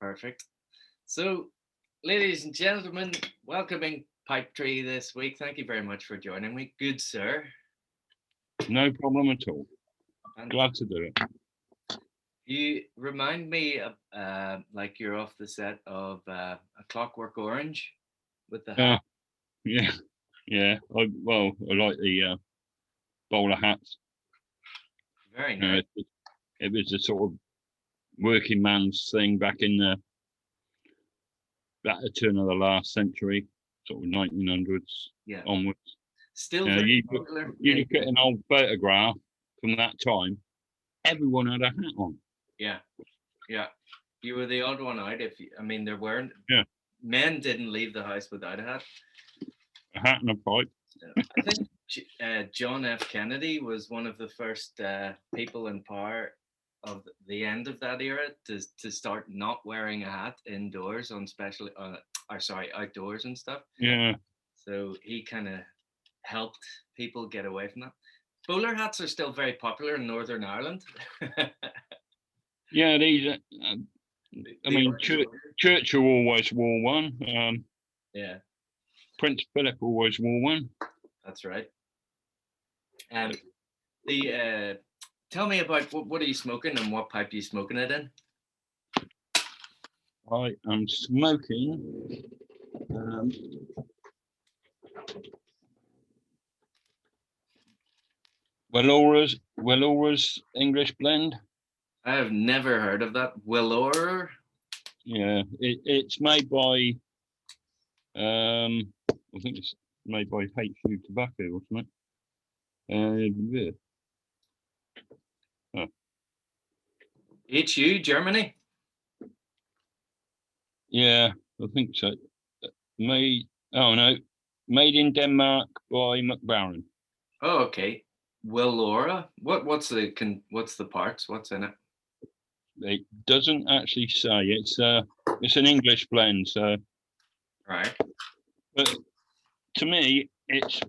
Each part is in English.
Perfect. So, ladies and gentlemen, welcoming Pipetree this week. Thank you very much for joining me. Good, sir. No problem at all. And Glad to do it. you remind me of like you're off the set of A Clockwork Orange with the hat. Yeah, yeah. I like the bowler hats. Very nice. It was a sort of working man's thing back in the turn of the last century, sort of 1900s onwards. Still very popular. You look at an old photograph from that time, everyone had a hat on. Yeah. You were the odd one out. There weren't. Yeah. Men didn't leave the house without a hat. A hat and a pipe. I think John F. Kennedy was one of the first people in power of the end of that era to start not wearing a hat indoors on outdoors and stuff. Yeah. So he kind of helped people get away from that. Bowler hats are still very popular in Northern Ireland. Yeah, these. Churchill always wore one. Yeah. Prince Philip always wore one. That's right. Tell me about what are you smoking and what pipe are you smoking it in? I am smoking Willora's English blend. I have never heard of that. Willora? Yeah, it's made by I think it's made by HU Tobacco or something. HU, Germany? Yeah, I think so. Made in Denmark by McBaron. Oh, okay. Willora. What's the parts? What's in it? It doesn't actually say. It's an English blend, so right. But to me, it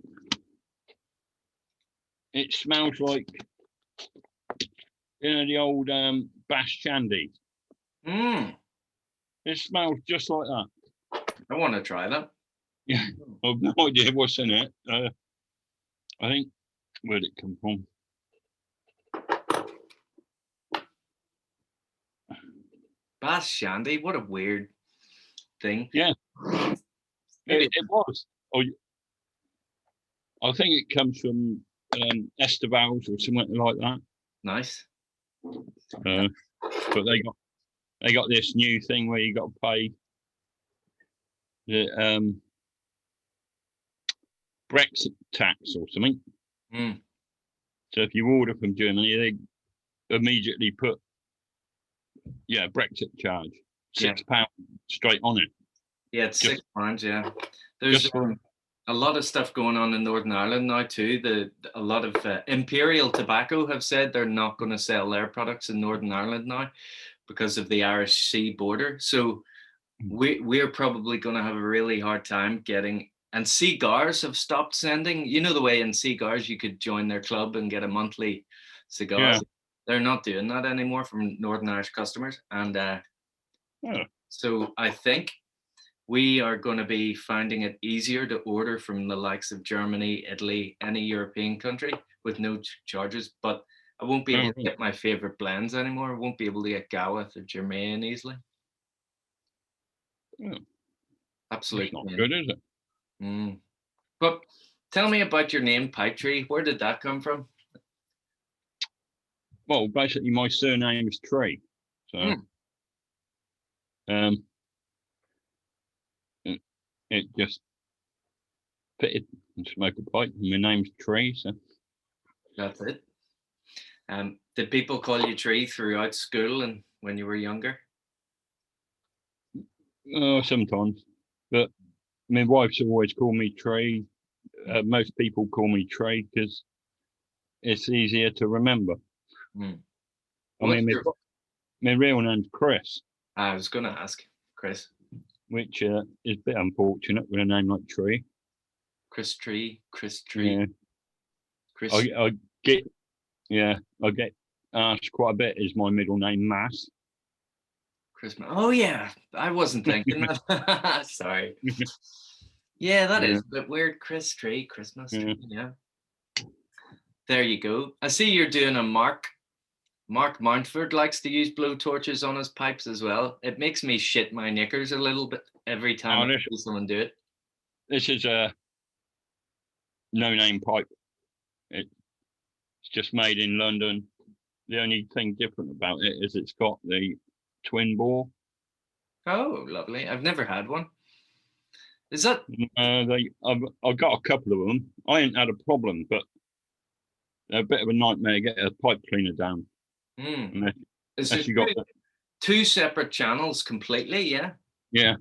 smells like the old Bass Shandy. It smells just like that. I want to try that. Yeah, I've no idea what's in it. I think where'd it come from? Bass Shandy, what a weird thing. Yeah, it was. I think it comes from Estivals or something like that. Nice. But they got this new thing where you got to pay the Brexit tax or something. So if you order from Germany, they immediately put Brexit charge £6 straight on it. Yeah, it's £6. Yeah, there's a lot of stuff going on in Northern Ireland now too. A lot of Imperial Tobacco have said they're not going to sell their products in Northern Ireland now because of the Irish Sea border. So we're probably going to have a really hard time getting. And cigars have stopped sending. You know the way in cigars you could join their club and get a monthly cigar. Yeah. They're not doing that anymore from Northern Irish customers. And so I think we are going to be finding it easier to order from the likes of Germany, Italy, any European country with no charges. But I won't be able to get my favorite blends anymore. I won't be able to get Gawith or Germain easily. Yeah. Absolutely. It's not good, is it? But tell me about your name, Pipetree. Where did that come from? Well, basically, my surname is Tree. So, it just fitted and smoke a pipe. And my name's Tree, so that's it. Did people call you Tree throughout school and when you were younger? Sometimes, but my wife's always called me Tree. Most people call me Tree because it's easier to remember. My real name's Chris. I was going to ask, Chris. Which is a bit unfortunate with a name like Tree. Chris Tree. Yeah. Chris. I get asked quite a bit. Is my middle name Mass? Christmas. Oh yeah, I wasn't thinking that. Sorry. Yeah, that is a bit weird. Christmas tree. Yeah. There you go. I see you're doing a Mark. Mark Mountford likes to use blow torches on his pipes as well. It makes me shit my knickers a little bit every time I see someone do it. This is a no-name pipe. It's just made in London. The only thing different about it is it's got the twin bore. Oh, lovely. I've never had one. Is that? I've got a couple of them. I ain't had a problem, but they're a bit of a nightmare to get a pipe cleaner down. Is it two separate channels completely? Yeah. Yeah.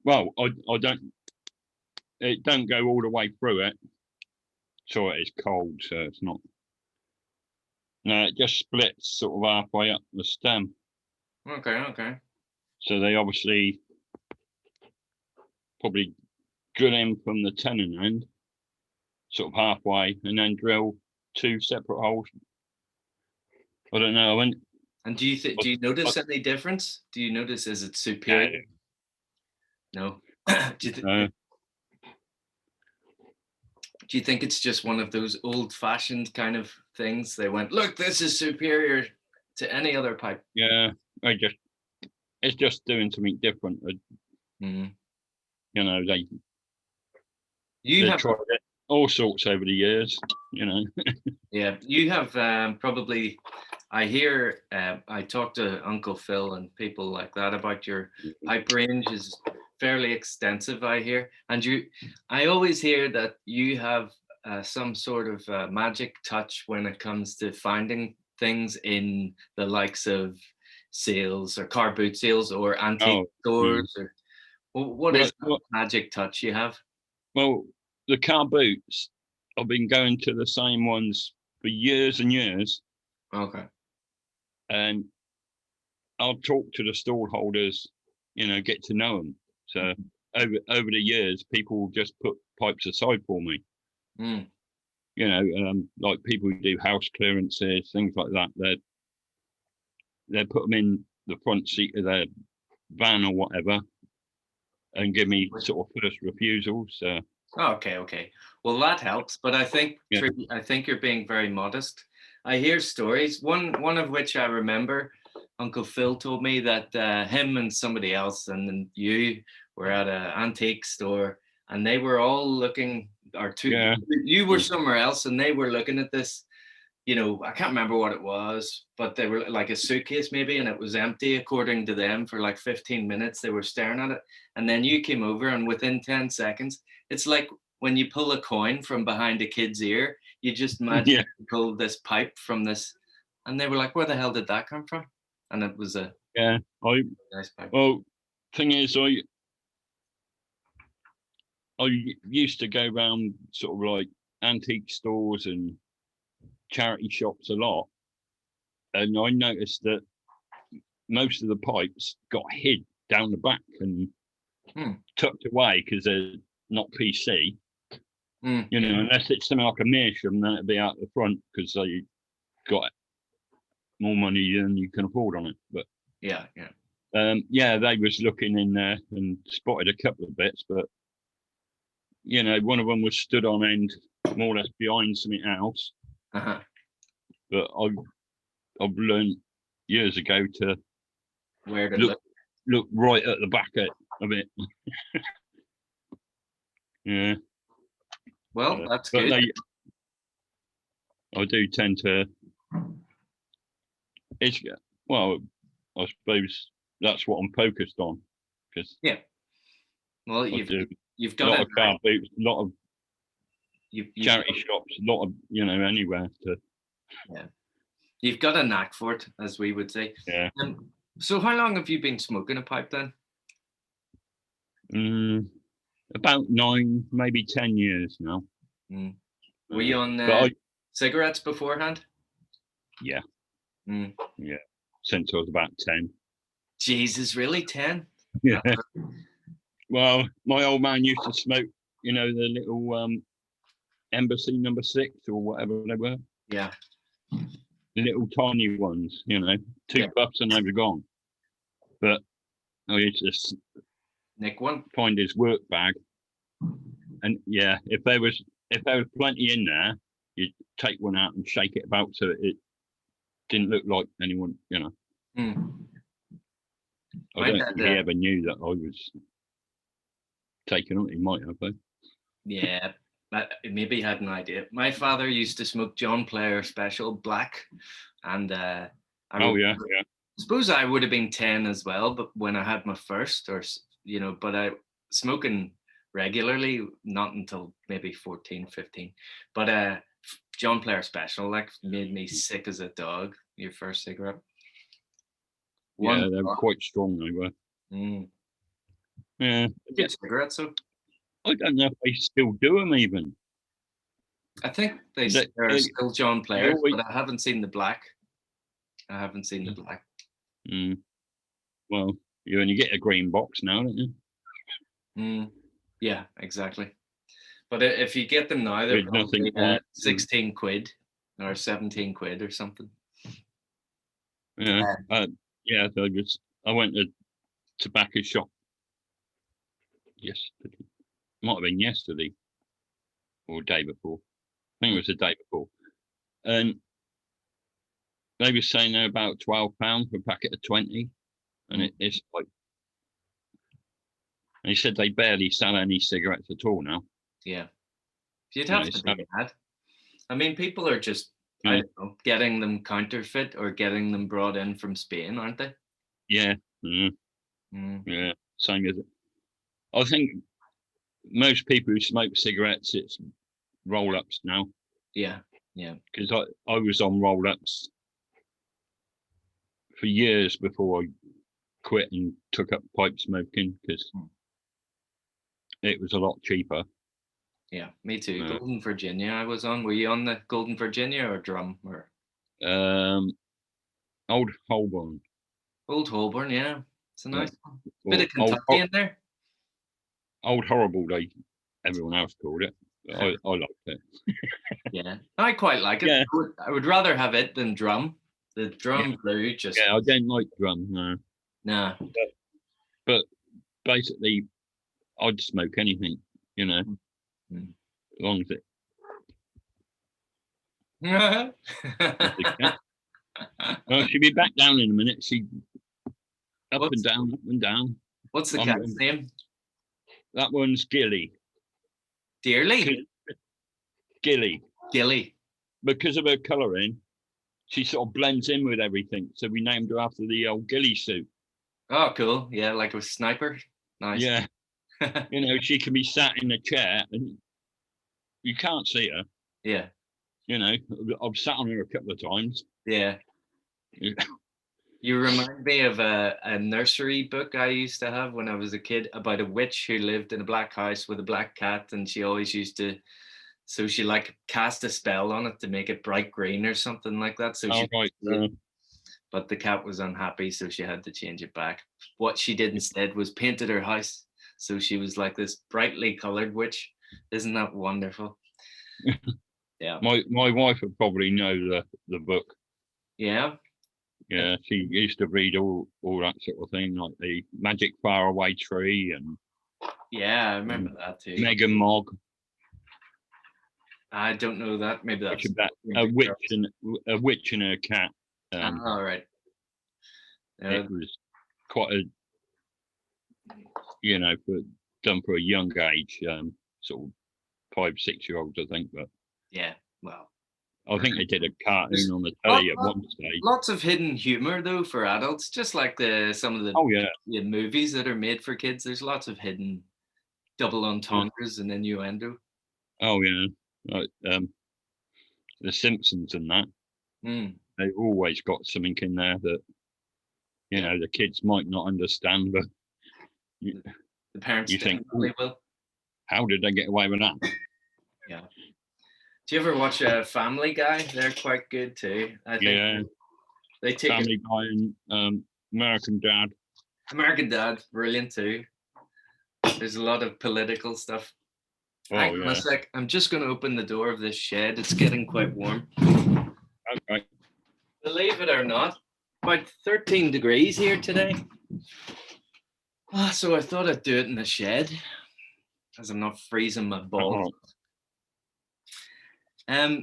Well, I don't. It don't go all the way through it, so it is cold. So it's not. No, it just splits sort of halfway up the stem. Okay. So they obviously probably drill in from the tenon end, sort of halfway, and then drill two separate holes. I don't know. And do you notice any difference? Do you notice, is it superior? No. Do you think it's just one of those old-fashioned kind of things? They went, look, this is superior to any other pipe. Yeah, it's just doing something different. You know, they tried it all sorts over the years. You know. Yeah, you have probably. I hear. I talk to Uncle Phil and people like that about your pipe range is fairly extensive. I hear, and I always hear that you have some sort of magic touch when it comes to finding things in the likes of sales or car boot sales or antique stores. Or what is that magic touch you have? Well, the car boots, I've been going to the same ones for years and years. Okay. And I'll talk to the stall holders, you know, get to know them. So over the years, people will just put pipes aside for me. You know, like people who do house clearances, things like that. They put them in the front seat of their van or whatever, and give me sort of first refusals. Okay. Well, that helps, but I think you're being very modest. I hear stories. One of which I remember, Uncle Phil told me that him and somebody else and then you were at an antique store, and they were all looking. You were somewhere else, and they were looking at this. You know, I can't remember what it was, but they were like a suitcase maybe, and it was empty according to them for like 15 minutes. They were staring at it, and then you came over, and within 10 seconds, it's like when you pull a coin from behind a kid's ear, you just magically pull this pipe from this, and they were like, "Where the hell did that come from?" And it was a nice pipe. Well, thing is, I used to go around sort of like antique stores and charity shops a lot, and I noticed that most of the pipes got hid down the back and tucked away because they're not PC. You know, unless it's something like a meerschaum, then it'd be out the front because they got more money than you can afford on it. But they was looking in there and spotted a couple of bits, but you know, one of them was stood on end, more or less behind something else. But I've learned years ago to where to look right at the back of it. Yeah. Well, that's good. I do tend to. I suppose that's what I'm focused on. Well, you've got a lot of car boots, a lot of charity shops, a lot of anywhere to. Yeah, you've got a knack for it, as we would say. Yeah. So, how long have you been smoking a pipe then? About 9, maybe 10 years now. Were you on cigarettes beforehand? Yeah. Yeah. Since I was about 10. Jesus, really? 10? Yeah. Well, my old man used to smoke, the little Embassy number 6 or whatever they were. Yeah. The little tiny ones, 2 puffs and they were gone. But I used to Nick one. find his work bag, and yeah, if there was plenty in there, you'd take one out and shake it about so it didn't look like anyone, you know. I My don't dad, think he ever knew that I was taking it. He might have, though. Yeah, maybe he had an idea. My father used to smoke John Player Special Black, and suppose I would have been 10 as well, but when I had my first, but I smoking regularly, not until maybe 14, 15. But John Player Special, like, made me sick as a dog. Your first cigarette. Yeah, they were quite strong, they were. Yeah. Good cigarettes, so. I don't know if they still do them even. I think they're still John Player, but I haven't seen the black. Well, you only get a green box now, don't you? Yeah, exactly. But if you get them now, they're probably 16 quid or 17 quid or something. Yeah, I went to tobacco shop yesterday. Might have been yesterday or day before. I think it was the day before. And they were saying they're about £12 for a packet of 20. And it's like, they said they barely sell any cigarettes at all now. Yeah. You'd have to be mad. I mean, people are just, I don't know, getting them counterfeit or getting them brought in from Spain, aren't they? Yeah. Yeah, same as it. I think most people who smoke cigarettes, it's roll-ups now. Yeah. Because I was on roll-ups for years before I quit and took up pipe smoking because it was a lot cheaper. Yeah, me too. Golden Virginia I was on. Were you on the Golden Virginia or Drum? Or Old Holborn. Old Holborn, yeah. It's a nice one. Bit of Kentucky in there. Old Horrible, everyone else called it. I liked it. Yeah, I quite like it. Yeah. I would rather have it than Drum. The Drum blue just. Yeah, I don't like Drum. No. Nah. But basically, I'd smoke anything, you know, as long as it. Well, she'll be back down in a minute. She up and down. What's the cat's name? That one's Gilly. Dearly? Gilly. Because of her colouring, she sort of blends in with everything. So we named her after the old Gilly suit. Oh, cool. Yeah, like a sniper. Nice. Yeah. You know, she can be sat in a chair and you can't see her. Yeah. You know, I've sat on her a couple of times. Yeah. You remind me of a nursery book I used to have when I was a kid about a witch who lived in a black house with a black cat, and she always used to, so she like cast a spell on it to make it bright green or something like that. So but the cat was unhappy, so she had to change it back. What she did instead was painted her house, so she was like this brightly colored witch. Isn't that wonderful? Yeah. My wife would probably know the book. Yeah. Yeah, she used to read all that sort of thing, like the Magic Faraway Tree and. Yeah, I remember that too. Megan Mogg. I don't know that. Maybe that's a witch and her cat. All right. It was quite a, you know, done for a young age, sort of 5-6-year-olds, I think. But yeah, well, I think they did a cartoon on the telly at one stage. Lots of hidden humor though for adults, just like some of the movies that are made for kids. There's lots of hidden double entendres and innuendo. Oh yeah, like the Simpsons and that. They've always got something in there that you know the kids might not understand, but the parents think, will. How did they get away with that? Yeah. Do you ever watch Family Guy? They're quite good too. I think they take Family Guy and American Dad. American Dad, brilliant too. There's a lot of political stuff. Hang on a sec. I'm just going to open the door of this shed. It's getting quite warm. Okay. Believe it or not, about 13 degrees here today. So I thought I'd do it in the shed, as I'm not freezing my balls.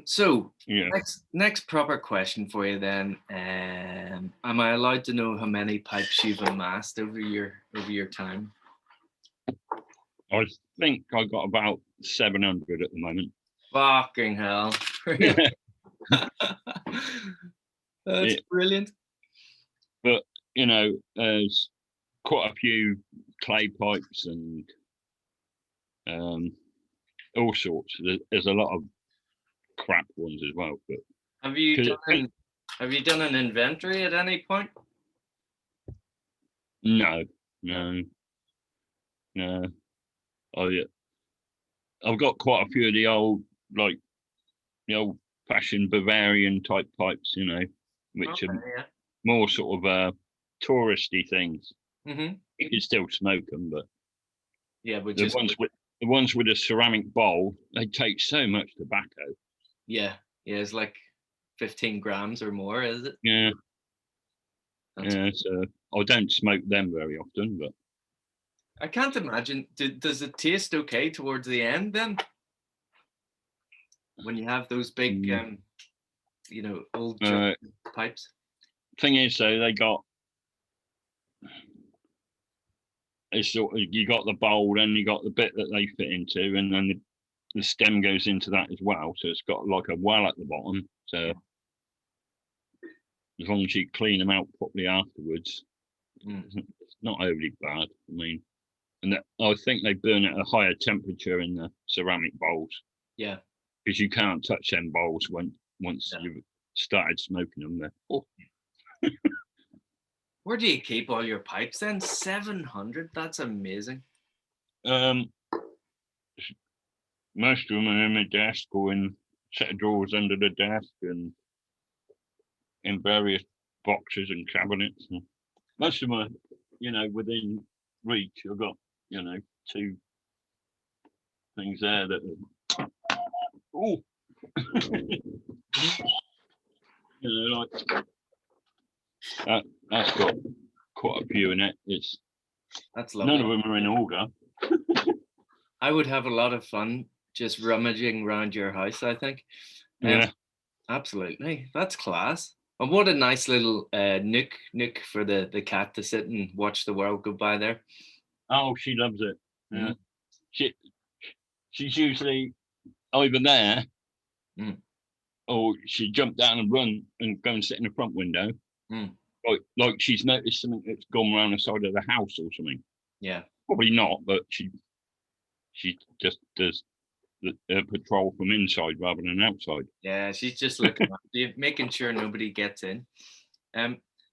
So Yeah. next proper question for you then. Am I allowed to know how many pipes you've amassed over your time? I think I got about 700 at the moment. Fucking hell. That's brilliant. But, you know, there's quite a few clay pipes and all sorts. There's a lot of crap ones as well. But Have you done an inventory at any point? no. I've got quite a few of the old fashioned Bavarian type pipes, you know, which are more sort of touristy things. Mm-hmm. You can still smoke them, but but the ones with a ceramic bowl, they take so much tobacco. Yeah, it's like 15 grams or more, is it? Yeah. So I don't smoke them very often, but I can't imagine. Does it taste okay towards the end then? When you have those big, old pipes. Thing is, though, you got the bowl, and you got the bit that they fit into, and then the stem goes into that as well. So it's got like a well at the bottom. So as long as you clean them out properly afterwards, it's not overly bad. I mean, and I think they burn at a higher temperature in the ceramic bowls. Yeah. Because you can't touch them bowls once you've started smoking them. There. Oh. Where do you keep all your pipes then? 700? That's amazing. Most of them are in my desk or in set of drawers under the desk and in various boxes and cabinets. And most of them are, within reach. I've got, 2 things there that are, oh, that's got quite a few in it. That's lovely. None of them are in order. I would have a lot of fun just rummaging around your house, I think. Yeah. Absolutely. That's class. And what a nice little nook for the cat to sit and watch the world go by there. Oh, she loves it. Yeah. She's usually either there or she jump down and run and go and sit in the front window. Like she's noticed something that's gone around the side of the house or something. Yeah. Probably not, but she just does the patrol from inside rather than outside. Yeah, she's just looking at you, making sure nobody gets in.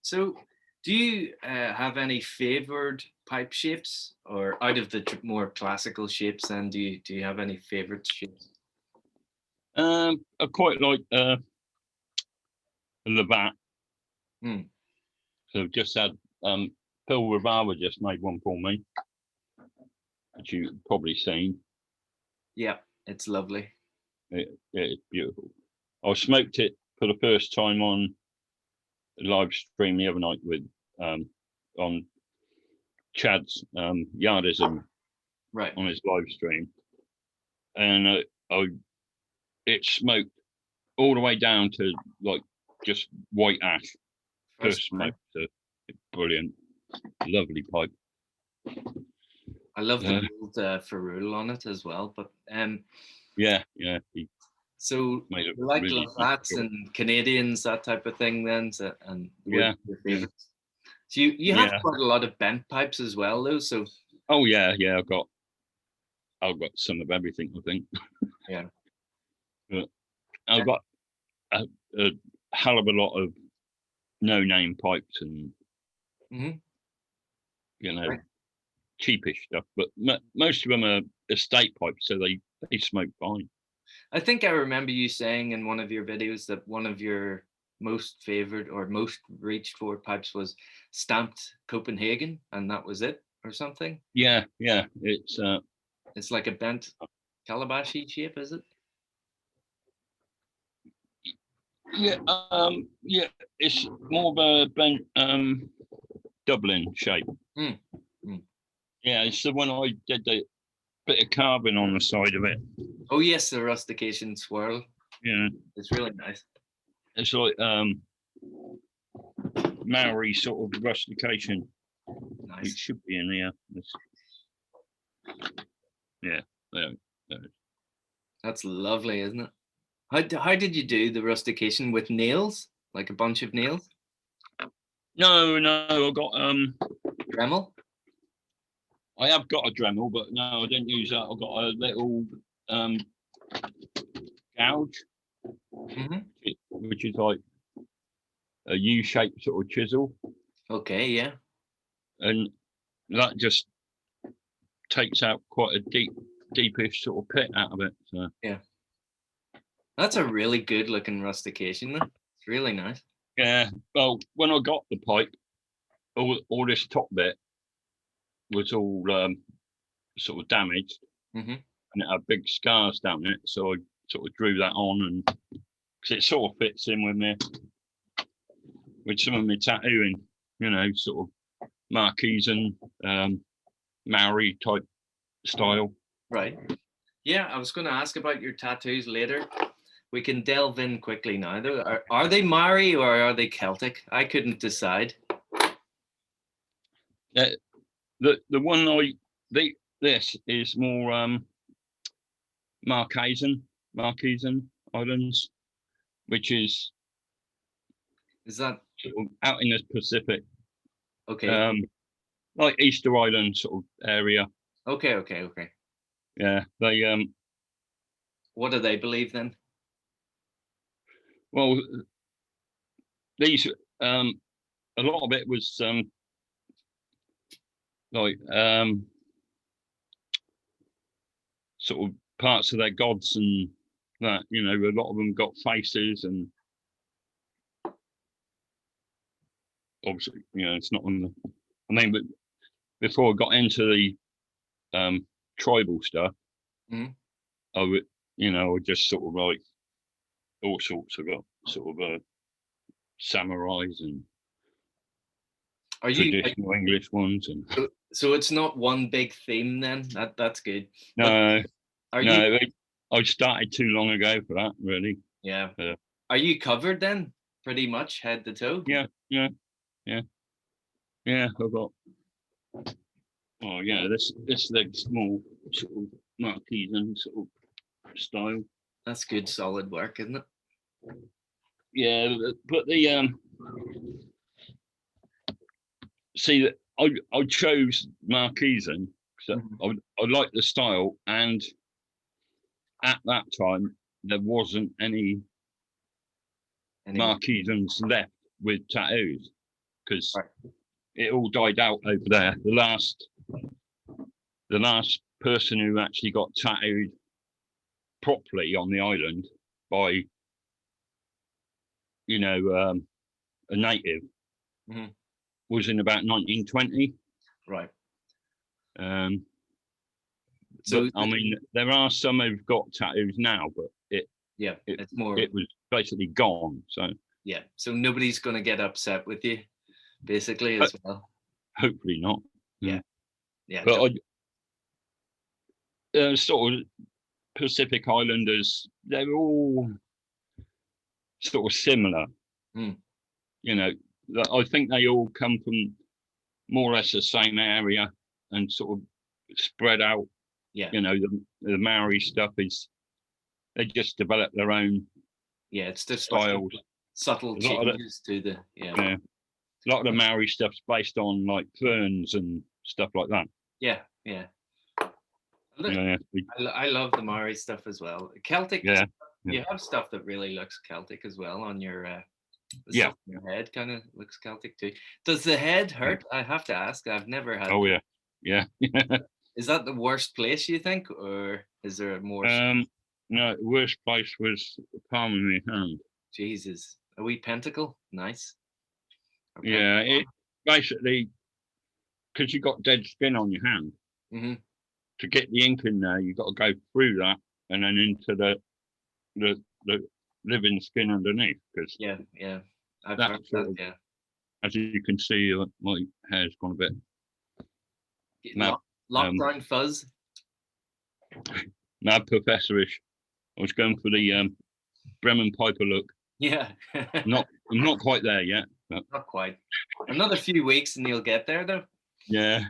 So do you have any favored pipe shapes, or out of the more classical shapes then, do you have any favorite shapes? I quite like the Lavat. So I've just had Phil Rivara just made one for me, which you've probably seen. Yeah, it's lovely. It's beautiful. I smoked it for the first time on a live stream the other night with on Chad's Yardism, right, on his live stream, and it smoked all the way down to like just white ash first smoke. So brilliant, lovely pipe. I love the gold ferrule on it as well, but yeah. So like really Lavats and Canadians, that type of thing, then, and your favorites. So you have quite a lot of bent pipes as well, though. So I've got some of everything, I think. Yeah. But I've got a hell of a lot of no-name pipes and cheapish stuff, but most of them are estate pipes, so they smoke fine. I think I remember you saying in one of your videos that one of your most favorite or most reached for pipes was stamped Copenhagen, and that was it, or something. Yeah, it's like a bent calabashy shape, is it? Yeah, it's more of a bent Dublin shape. Yeah, it's the one I did the bit of carving on the side of it. Oh yes, the rustication swirl. Yeah, It's really nice. it's like Maori sort of rustication. It Nice. should be in here. Yeah, there. That's lovely, isn't it? How did you do the rustication with nails? Like a bunch of nails? No, I got Dremel? I have got a Dremel, but no, I didn't use that. I got a little gouge, which is like a U-shaped sort of chisel, Okay, yeah. and that just takes out quite a deepish sort of pit out of it. So Yeah. That's a really good looking rustication though. It's really nice. yeah, well, when I got the pipe, all this top bit was all sort of damaged, Mm-hmm. and it had big scars down it. So I sort of drew that on, and because it sort of fits in with some of my tattooing, you know, sort of marquees and Maori type style. Right. Yeah, I was going to ask about your tattoos later. We can delve in quickly now. Though. Are they Maori or are they Celtic? I couldn't decide. Yeah, the one this is more Marquesan Islands, which is that sort of out in the Pacific, okay? like Easter Island sort of area. Okay. Yeah, they What do they believe then? well, these a lot of it was like sort of parts of their gods and that, you know, a lot of them got faces, and obviously, you know, it's not on the, I mean, but before I got into the tribal stuff, I would, you know, I just sort of like all sorts of sort of samurais and traditional English ones, and so it's not one big theme then. That's good. no, Are no, you? I started too long ago for that, really. Yeah. Are you covered then? Pretty much head to toe. Yeah. I've got. Oh yeah, this like small sort of Marquesan sort of style. That's good, solid work, isn't it? Yeah, but the see that I chose Marquesan because I like the style, and at that time there wasn't any Marquesans left with tattoos because it all died out over there. The last person who actually got tattooed properly on the island by, you know, a native was in about 1920. Right. So I mean, there are some who've got tattoos now, but it's more. It was basically gone. So yeah, so nobody's going to get upset with you, basically, as well. Hopefully not. Yeah. But sort of Pacific Islanders, they're all sort of similar. You know, I think they all come from more or less the same area and sort of spread out. Yeah. You know, the Maori stuff is they just develop their own. Yeah, it's just styles. Subtle changes to the A lot of the Maori stuff's based on like ferns and stuff like that. Yeah. I love the Maori stuff as well. Celtic. Yeah. You have stuff that really looks Celtic as well on your your head kind of looks Celtic too. Does the head hurt? I have to ask. I've never had. Oh yeah. Is that the worst place you think, or is there a more? No, the worst place was the palm of my hand. Jesus, a wee pentacle, nice. Yeah, it basically because you got dead skin on your hand. To get the ink in there, you've got to go through that and then into the living skin underneath. Because I've heard that. Yeah, as you can see, my hair's gone a bit Lockdown fuzz. Mad professorish. I was going for the Bremen Piper look. Yeah. I'm not quite there yet. But Not quite. Another few weeks and you'll get there though. yeah.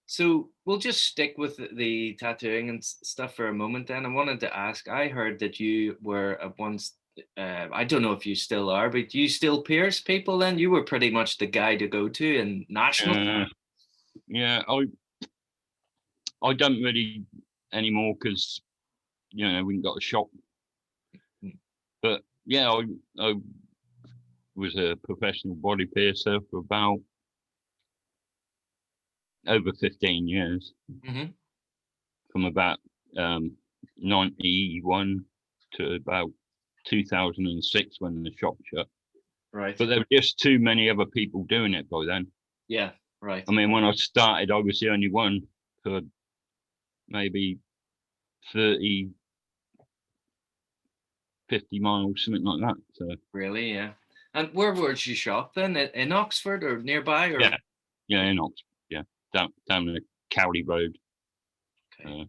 So we'll just stick with the tattooing and stuff for a moment then. I wanted to ask, I heard that you were at once, I don't know if you still are, but you still pierce people then? You were pretty much the guy to go to in national. Yeah, I don't really anymore because, we haven't got a shop. But yeah, I was a professional body piercer for about over 15 years. Mm-hmm. From about 91 to about 2006 when the shop shut. Right. But there were just too many other people doing it by then. Yeah, right. I mean, when I started, I was the only one for maybe 30, 50 miles, something like that. So Really, yeah. And where would you shop then? In Oxford or nearby? Or? Yeah, in Oxford. Yeah, down the Cowley Road. Okay.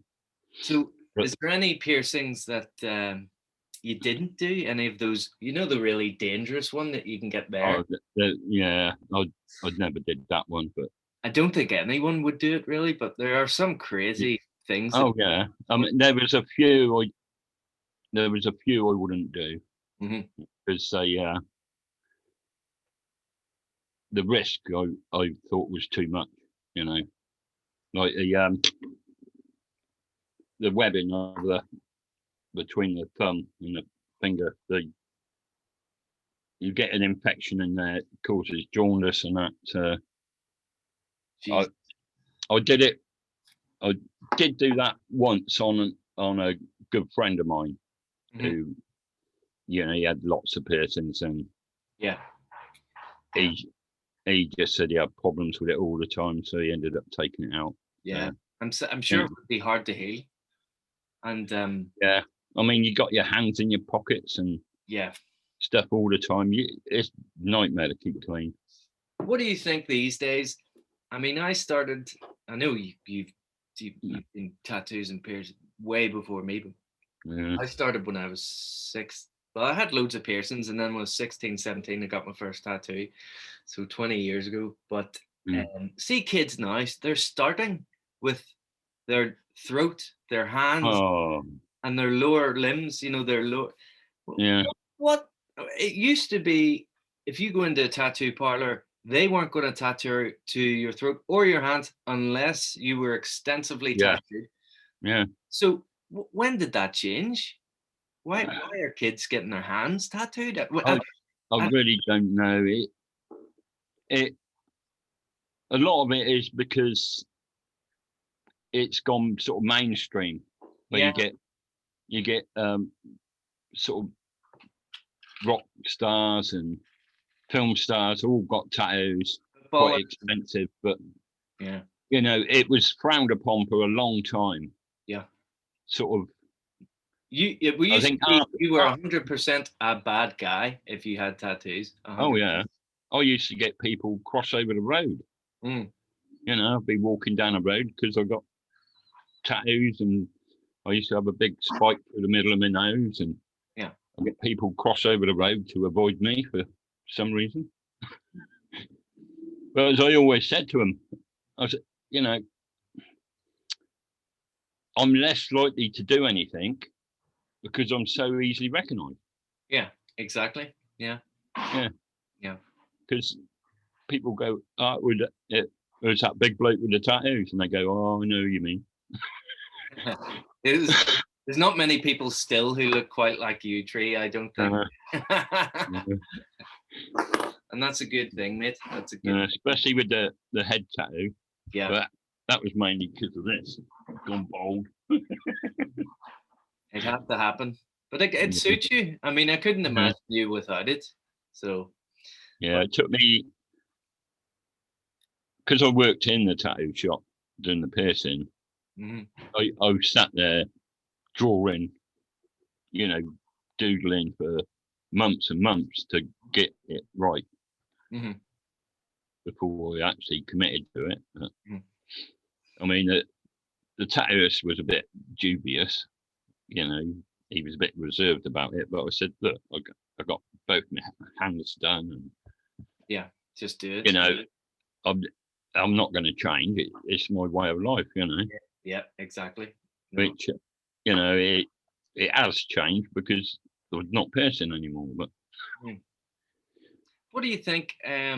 So, is there any piercings that you didn't do? Any of those? The really dangerous one that you can get there. Yeah, I never did that one, but I don't think anyone would do it really. But there are some crazy things. Oh yeah, I mean there was a few I wouldn't do because the risk I thought was too much. Like the webbing of between the thumb and the finger, you get an infection in there, it causes jaundice and that. I did it. I did do that once on a good friend of mine who, he had lots of piercings and he just said he had problems with it all the time, so he ended up taking it out. Yeah, I'm sure it would be hard to heal. And yeah, I mean, you got your hands in your pockets and stuff all the time. It's nightmare to keep clean. What do you think these days? I mean, I know you've been tattoos and piercings way before me, but I started when I was 6. Well, I had loads of piercings, and then when I was 16, 17, I got my first tattoo. So 20 years ago. But see kids now, they're starting with their throat, their hands, and their lower limbs, their lower. Yeah. What it used to be, if you go into a tattoo parlor, they weren't going to tattoo to your throat or your hands unless you were extensively tattooed. Yeah. So when did that change? Why are kids getting their hands tattooed? I really don't know. A lot of it is because it's gone sort of mainstream, where you get sort of rock stars and film stars all got tattoos, quite expensive, but it was frowned upon for a long time. Yeah, sort of. You were 100% a bad guy if you had tattoos. 100%. Oh yeah, I used to get people cross over the road. I'd be walking down a road because I got tattoos, and I used to have a big spike through the middle of my nose, and I get people cross over the road to avoid me for some reason. But as I always said to them, I said, I'm less likely to do anything because I'm so easily recognised. Yeah, exactly. Yeah. Because people go, it was that big bloke with the tattoos, and they go, oh, I know what you mean. There's not many people still who look quite like you, Tree, I don't think. And that's a good thing, mate. That's a good especially with the head tattoo. Yeah. But that was mainly because of this. Gone bald. It had to happen. But it suits you. I mean, I couldn't imagine you without it. So it took me, because I worked in the tattoo shop doing the piercing. I sat there drawing, doodling for months and months to get it right before I actually committed to it. mean, the tattooist was a bit dubious, you know, he was a bit reserved about it, but I said, look, I got both my hands done, and Yeah, just do it. you know, I'm not going to change it. It's my way of life, you know. Yeah, exactly. No. Which, you know, it has changed because I'm not piercing anymore. But what do you think? I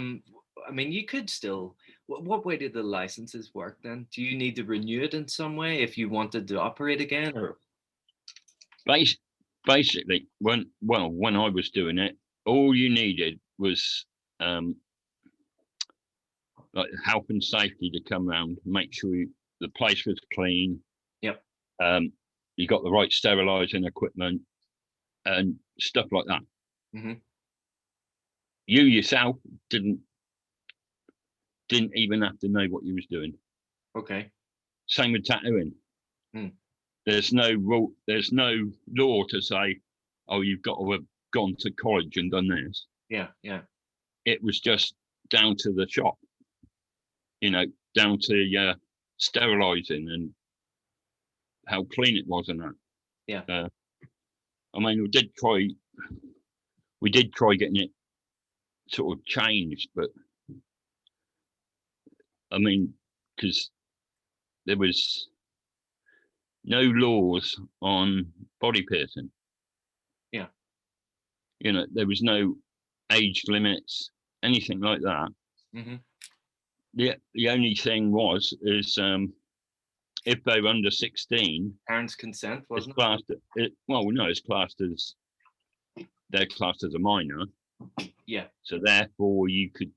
mean, you could still. What way do the licenses work then? Do you need to renew it in some way if you wanted to operate again, or? Basically, when I was doing it, all you needed was like health and safety to come around, make sure the place was clean. Yep. You got the right sterilising equipment and stuff like that. Mm-hmm. You yourself didn't even have to know what you was doing. Okay. Same with tattooing. Mm. There's no rule. There's no law to say, oh, you've got to have gone to college and done this. Yeah, yeah. It was just down to the shop, you know, down to sterilising and how clean it was and that. Yeah. I mean, we did try getting it sort of changed, but I mean, because there was no laws on body piercing. Yeah. You know, there was no age limits, anything like that. Mm-hmm. The only thing is if they were under 16, Parents' consent, wasn't it? Well, no, they're classed as a minor. Yeah. So therefore, you could.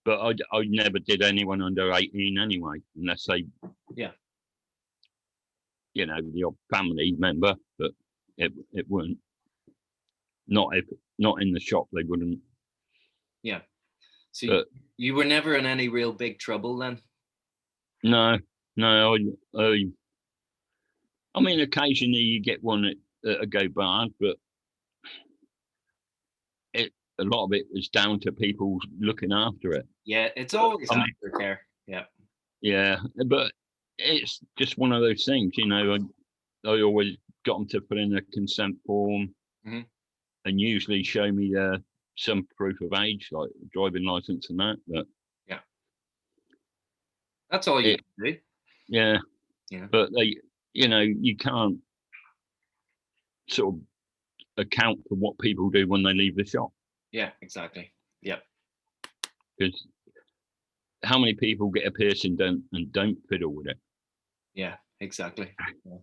But I never did anyone under 18 anyway, unless they. Yeah. You know, your family member, but it wouldn't. Not in the shop, they wouldn't. Yeah. So you were never in any real big trouble then? No. I mean, occasionally you get one that go bad, but a lot of it is down to people looking after it. Yeah, it's always aftercare. Yeah. Yeah, but it's just one of those things, you know. I always got them to put in a consent form, mm-hmm. and usually show me some proof of age, like driving license and that. But yeah, that's all you do. Yeah, yeah. But you can't sort of account for what people do when they leave the shop. Yeah, exactly. Yep. Because how many people get a piercing done and don't fiddle with it? Yeah, exactly. Yeah.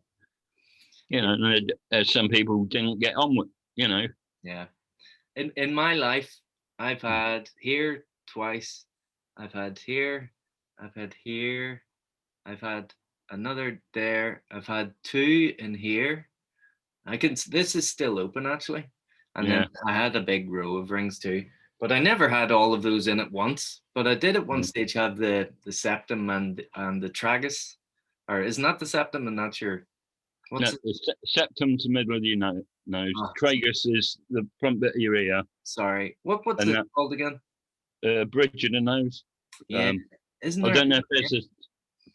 You know, and there's some people who didn't get on with, you know. Yeah. In my life, I've had here twice. I've had here. I've had here. I've had another there. I've had two in here. This is still open actually. And then I had a big row of rings too. But I never had all of those in at once. But I did at one stage have the septum and the tragus. Or isn't that the septum and that's your the septum's the middle of your nose. Tragus is the front bit of your ear. Sorry. What's it called again? Bridge of the nose. Yeah. Isn't there? I don't know if there's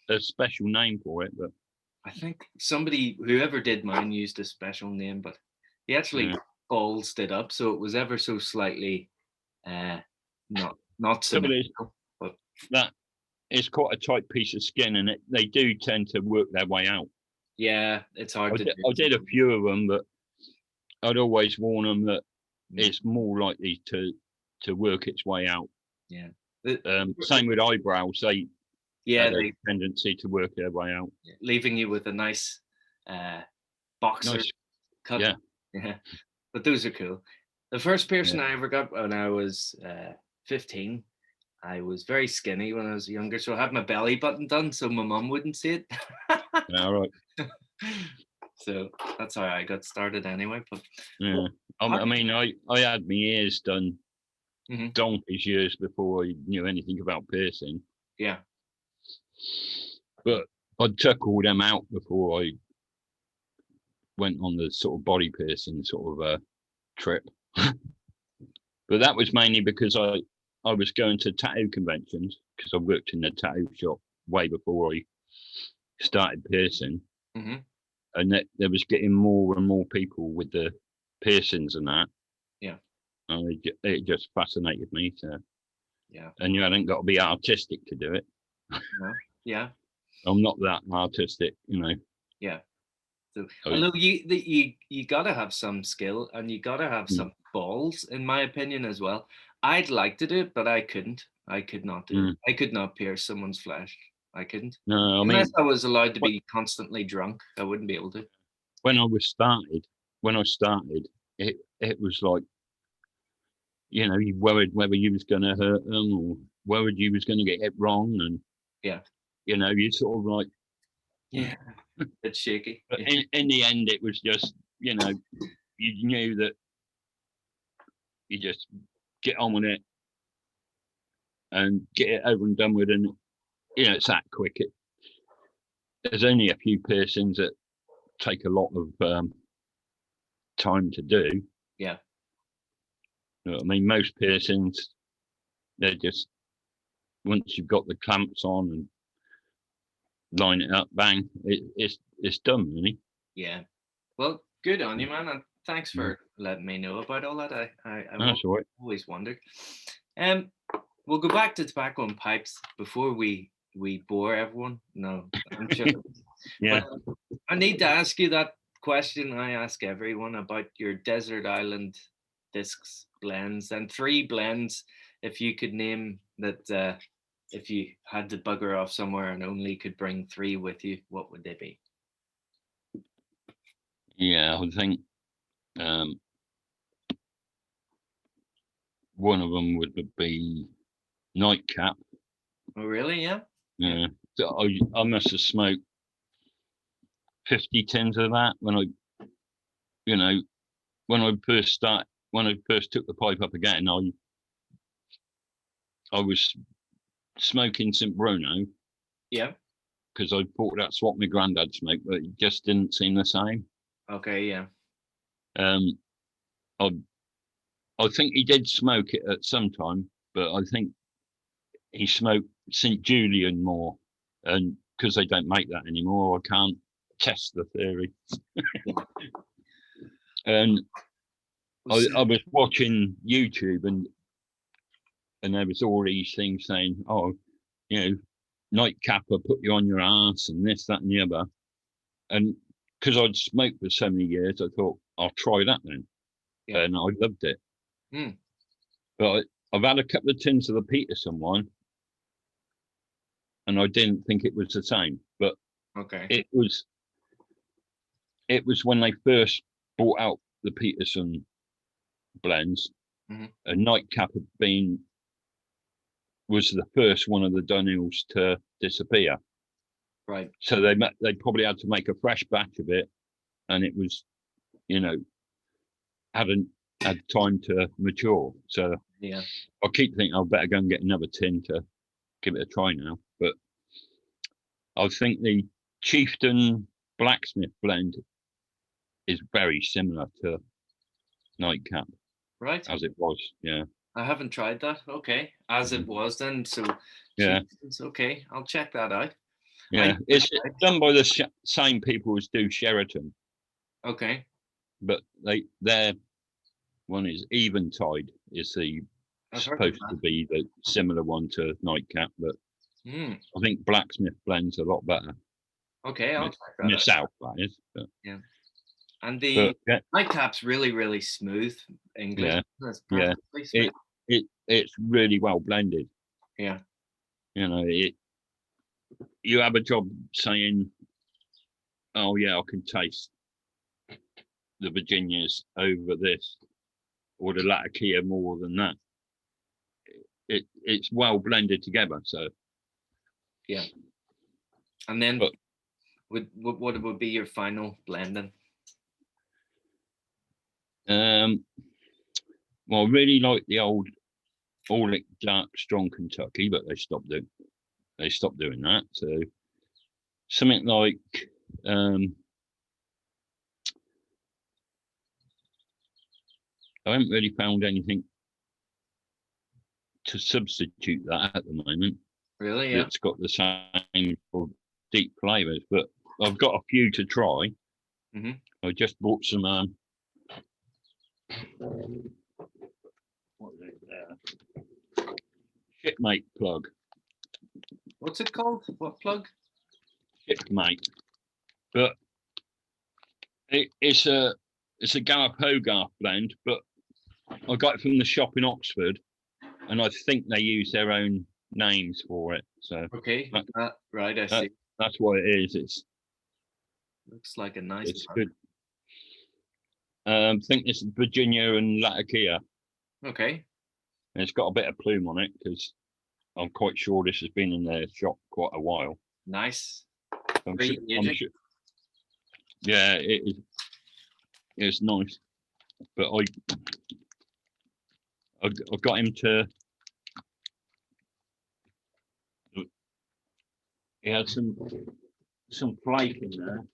a special name for it, but I think whoever did mine used a special name, but he actually ballsed it up, so it was ever so slightly not symmetrical. But that is quite a tight piece of skin, and they do tend to work their way out. Yeah, it's hard to do. I did a few of them, but I'd always warn them that it's more likely to work its way out. Yeah. Same with eyebrows. They have a tendency to work their way out, leaving you with a nice boxer cut. Yeah. But those are cool. The first piercing I ever got when I was 15, I was very skinny when I was younger, so I had my belly button done so my mum wouldn't see it. All right. So that's how I got started anyway. But I mean, I had my ears done donkey's years before I knew anything about piercing. Yeah. But I took all them out before I went on the sort of body piercing sort of trip. But that was mainly because I was going to tattoo conventions because I worked in the tattoo shop way before I started piercing, Hmm. and that there was getting more and more people with the piercings and that. Yeah. And it just fascinated me. So, Yeah. and you hadn't got to be artistic to do it. No. Yeah. I'm not that artistic, you know. Yeah. So, I- although you gotta have some skill and you gotta have some balls, in my opinion, as well. I'd like to do it, but I couldn't. I could not do it. I could not pierce someone's flesh. I couldn't. No, I mean, Unless I was allowed to be constantly drunk, I wouldn't be able to. when I started, it was like, you know, you worried whether you was going to hurt them or worried you was going to get it wrong, and Yeah. you know, you sort of like. Yeah. It's shaky. But Yeah. in the end, it was just, you know, you knew that you just get on with it and get it over and done with, and you know, it's that quick. There's only a few piercings that take a lot of time to do. Yeah. You know what I mean, most piercings, they're just, once you've got the clamps on and line it up, bang, it's done, really. Yeah. Well, good on you, man, and thanks for letting me know about all that. I That's all right. always wondered. We'll go back to tobacco and pipes before we bore everyone. No, I'm joking. Yeah. But I need to ask you that question I ask everyone about your desert island discs blends, and 3 blends. If you could name that, if you had to bugger off somewhere and only could bring 3 with you, what would they be? Yeah, I think one of them would be Nightcap. Oh, really? Yeah. Yeah. So I must have smoked 50 tins of that when I, you know, when I first took the pipe up again. I was smoking St. Bruno Yeah. because I thought that's what my granddad smoked, but it just didn't seem the same. Okay. Yeah. I think he did smoke it at some time, but I think he smoked St. Julian more, and because they don't make that anymore, I can't test the theory. And I was watching YouTube, and there was all these things saying, oh, you know, Nightcap will put you on your ass and this, that, and the other. And because I'd smoked for so many years, I thought I'll try that then. Yeah. And I loved it. Mm. But I've had a couple of tins of the Peterson one, and I didn't think it was the same. But Okay. it was when they first brought out the Peterson blends. A Nightcap was the first one of the Dunhills to disappear. Right. So they probably had to make a fresh batch of it, and it was, you know, hadn't had time to mature. So Yeah. I keep thinking I'll better go and get another tin to give it a try now. But I think the Chieftain Blacksmith blend is very similar to Nightcap, Right. as it was. Yeah. I haven't tried that. Okay. As it was then. So Yeah. it's okay. I'll check that out. Yeah. It's done by the same people as do Sheraton, Okay. but their one is Eventide is I've heard of supposed to be the similar one to Nightcap, but that. I think Blacksmith blends a lot better. Okay, I'll check that out. Myself, that is. But, Yeah. And the yeah, Nightcap's really, really smooth English. Yeah. That's yeah, perfectly smooth. it's really well blended. Yeah. You know, you have a job saying, "Oh yeah, I can taste the Virginias over this, or the Latakia more than that." It's well blended together. So Yeah. And then But- what would be your final blending? well, I really like the old Orlick Dark Strong Kentucky, but they stopped doing that. So something like I haven't really found anything to substitute that at the moment. Really? Yeah. That's got the same deep flavors, but I've got a few to try. Mhm. I just bought some what is it? Shipmate plug. What's it called? What plug? Shipmate, but it's a Galapagos blend, but I got it from the shop in Oxford, and I think they use their own names for it. So Okay. Right, I that- see. that's what it is. Looks like a nice It's plug. good. I think it's Virginia and Latakia. Okay. And it's got a bit of plume on it because I'm quite sure this has been in their shop quite a while. Nice. I'm Great sure, aging. yeah, it is. It's nice, but I got him to. He had some flake in there.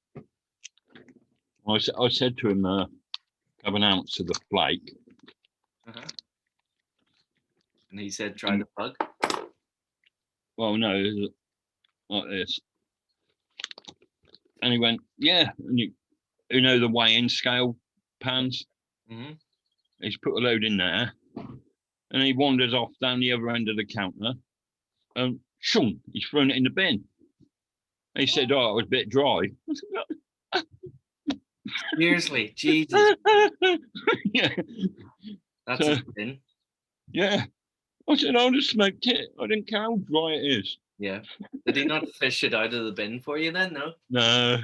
I said to him, have an ounce of the flake. Uh-huh. And he said, try the plug. Well, no, it was like this. And he went, yeah. And you know the weighing scale pans? Mm-hmm. He's put a load in there. And he wanders off down the other end of the counter. And shung, he's thrown it in the bin. He said, oh, it was a bit dry. Seriously, Jesus. Yeah. That's So, his bin. yeah. I said, I just smoked it. I didn't care how dry it is. Yeah. Did he not fish it out of the bin for you then? No.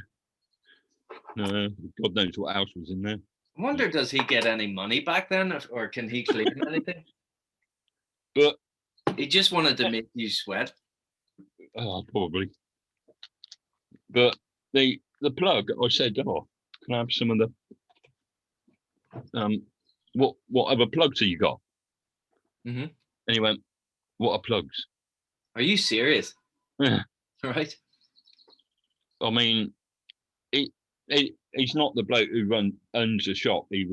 No. God knows what else was in there. I wonder, does he get any money back then, or can he claim anything? But He just wanted to make you sweat. probably. But the plug, I said, oh, can I have some of the what other plugs have you got? Mm-hmm. And he went, what are plugs? Are you serious? Yeah. Right. I mean, he's not the bloke who owns the shop. He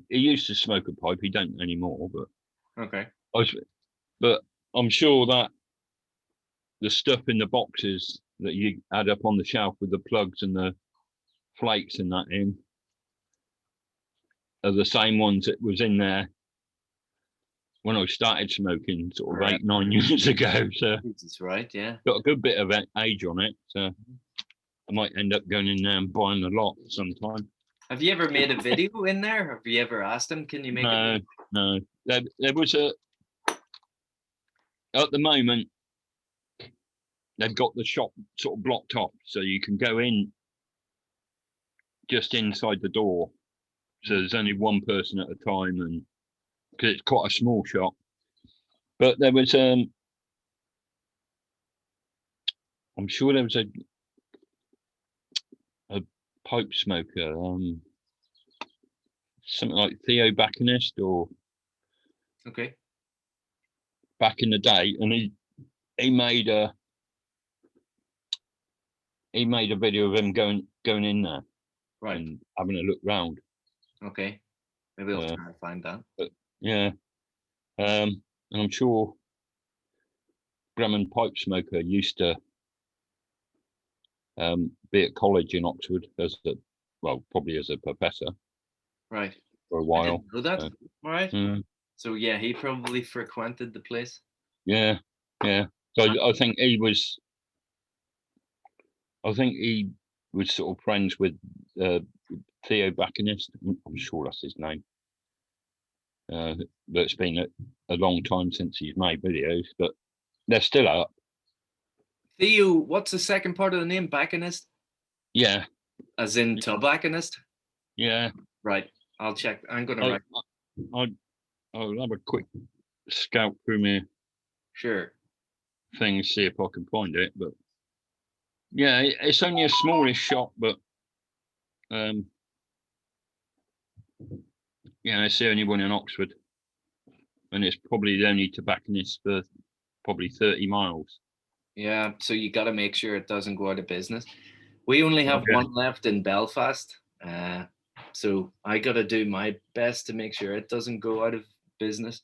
used to smoke a pipe. He don't anymore. But Okay. but I'm sure that the stuff in the boxes that you add up on the shelf with the plugs and the flakes and that in are the same ones that was in there when I started smoking, sort of 8-9 years ago. So Jesus, right, yeah. got a good bit of age on it. So I might end up going in there and buying a lot sometime. Have you ever made a video in there? Have you ever asked him, can you make a No. There was at the moment, they've got the shop sort of blocked off, so you can go in just inside the door. So there's only one person at a time, and because it's quite a small shop. But there was I'm sure there was a pipe smoker, something like Theo Baccanist or Okay. back in the day, and he made a video of him going in there, Right. and having a look round. Okay. Maybe I'll try to find that. But yeah, and I'm sure Bremen Pipe Smoker used to be at college in Oxford probably as a professor. Right. For a I while. didn't know that. All right. Mm. So yeah, he probably frequented the place. Yeah. So I think he was sort of friends with Theo Baccanist. I'm sure that's his name. But it's been a long time since he's made videos, but they're still up. Theo, what's the second part of the name? Baccanist? Yeah. As in tobacconist? Yeah. Right. I'll check. I'm gonna write. I'll have a quick scout through my Sure. thing, see if I can find it. But yeah, it's only a smallish shop, but yeah, it's the only one in Oxford, and it's probably the only tobacconist for probably 30 miles. Yeah, so you got to make sure it doesn't go out of business. We only have one left in Belfast, so I got to do my best to make sure it doesn't go out of business.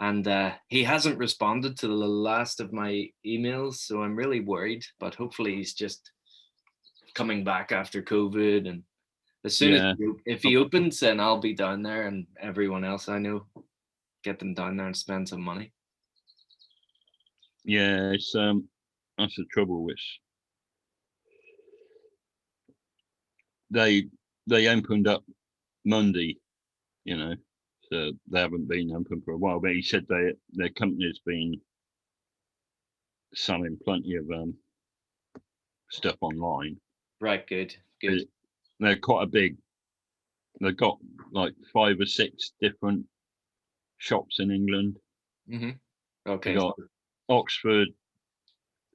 and he hasn't responded to the last of my emails, so I'm really worried. But hopefully, he's just coming back after COVID, and as soon as Yeah. if he opens, then I'll be down there, and everyone else I know, get them down there and spend some money. Yeah, it's that's the trouble. Which they opened up Monday, you know, so they haven't been open for a while. But he said their company's been selling plenty of stuff online. Right, good, good. They're quite a big. They've got like 5 or 6 different shops in England. Mm-hmm. They Okay. got Oxford,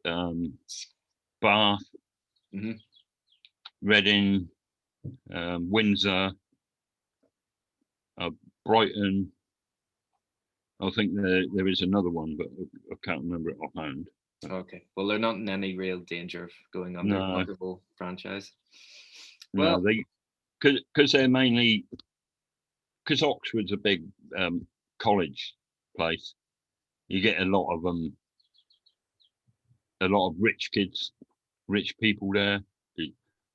Bath, Mm-hmm. Reading, Windsor, Brighton. I think there is another one, but I can't remember it offhand. Okay. Well, they're not in any real danger of going under the whole franchise. Well, no, because they're mainly because Oxford's a big college place. You get a lot of rich kids, rich people there,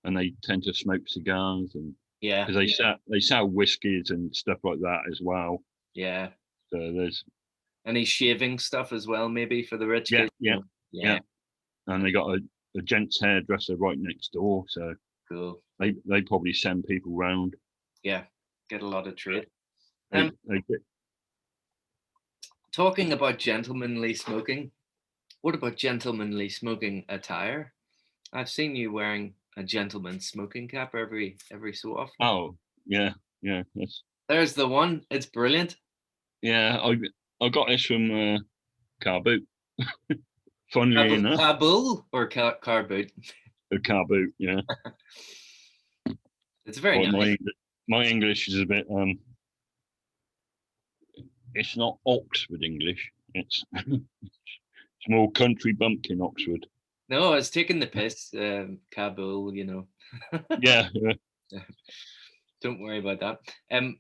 and they tend to smoke cigars and yeah, because they sell whiskies and stuff like that as well. yeah. So there's Any shaving stuff as well, maybe for the rich kids. Yeah. And they got a gents hairdresser right next door, so Cool. they probably send people round. Yeah, get a lot of trade. They get, Talking about gentlemanly smoking, what about gentlemanly smoking attire? I've seen you wearing a gentleman's smoking cap every so often. oh yeah, that's There's the one. It's brilliant. yeah. I got this from car boot. Funnily enough, Kabul or car boot? a car boot. Yeah. It's very Well, nice. my English is a bit it's not Oxford English. It's it's more country bumpkin Oxford. No, I was taking the piss. Kabul, you know. Yeah. Don't worry about that.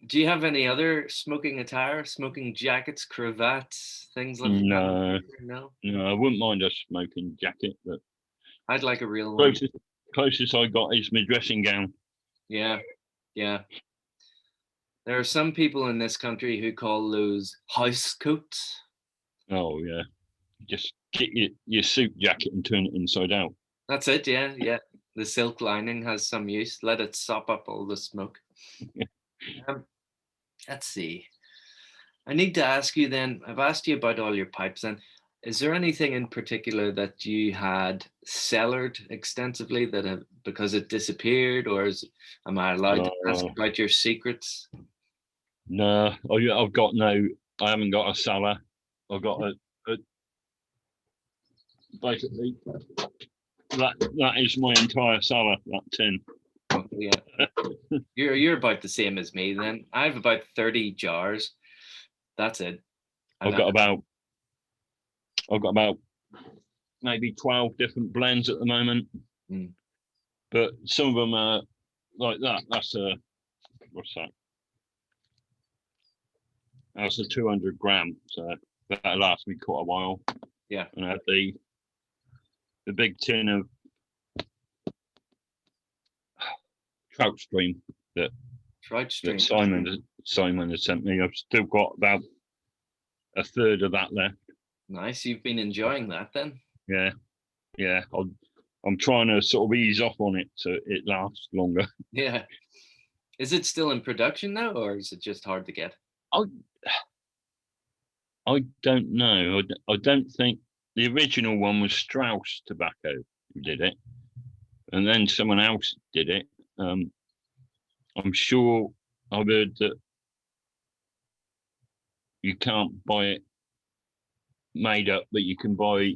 Do you have any other smoking attire, smoking jackets, cravats, things like that? No, I wouldn't mind a smoking jacket, but I'd like a real one. Closest I got is my dressing gown. Yeah, yeah. There are some people in this country who call those house coats. Oh yeah, just get your suit jacket and turn it inside out. That's it. Yeah, yeah. The silk lining has some use. Let it sop up all the smoke. Let's see. I need to ask you then. I've asked you about all your pipes, and is there anything in particular that you had cellared extensively that have, because it disappeared, or am I allowed to ask about your secrets? No, I've got no. I haven't got a cellar. I've got a basically that is my entire cellar. That tin. Oh, yeah, you're about the same as me. Then I have about 30 jars. That's it. I've got about maybe 12 different blends at the moment. Mm. But some of them are like that. That's what's that? That's a 200 gram, so that'll last me quite a while. Yeah. And I have the big tin of trout stream that Simon has sent me. I've still got about a third of that left. Nice. You've been enjoying that then? Yeah. I'm trying to sort of ease off on it so it lasts longer. Yeah. Is it still in production now, or is it just hard to get? I don't know. I don't think the original one was Strauss Tobacco who did it, and then someone else did it. I'm sure I've heard that you can't buy it made up, but you can buy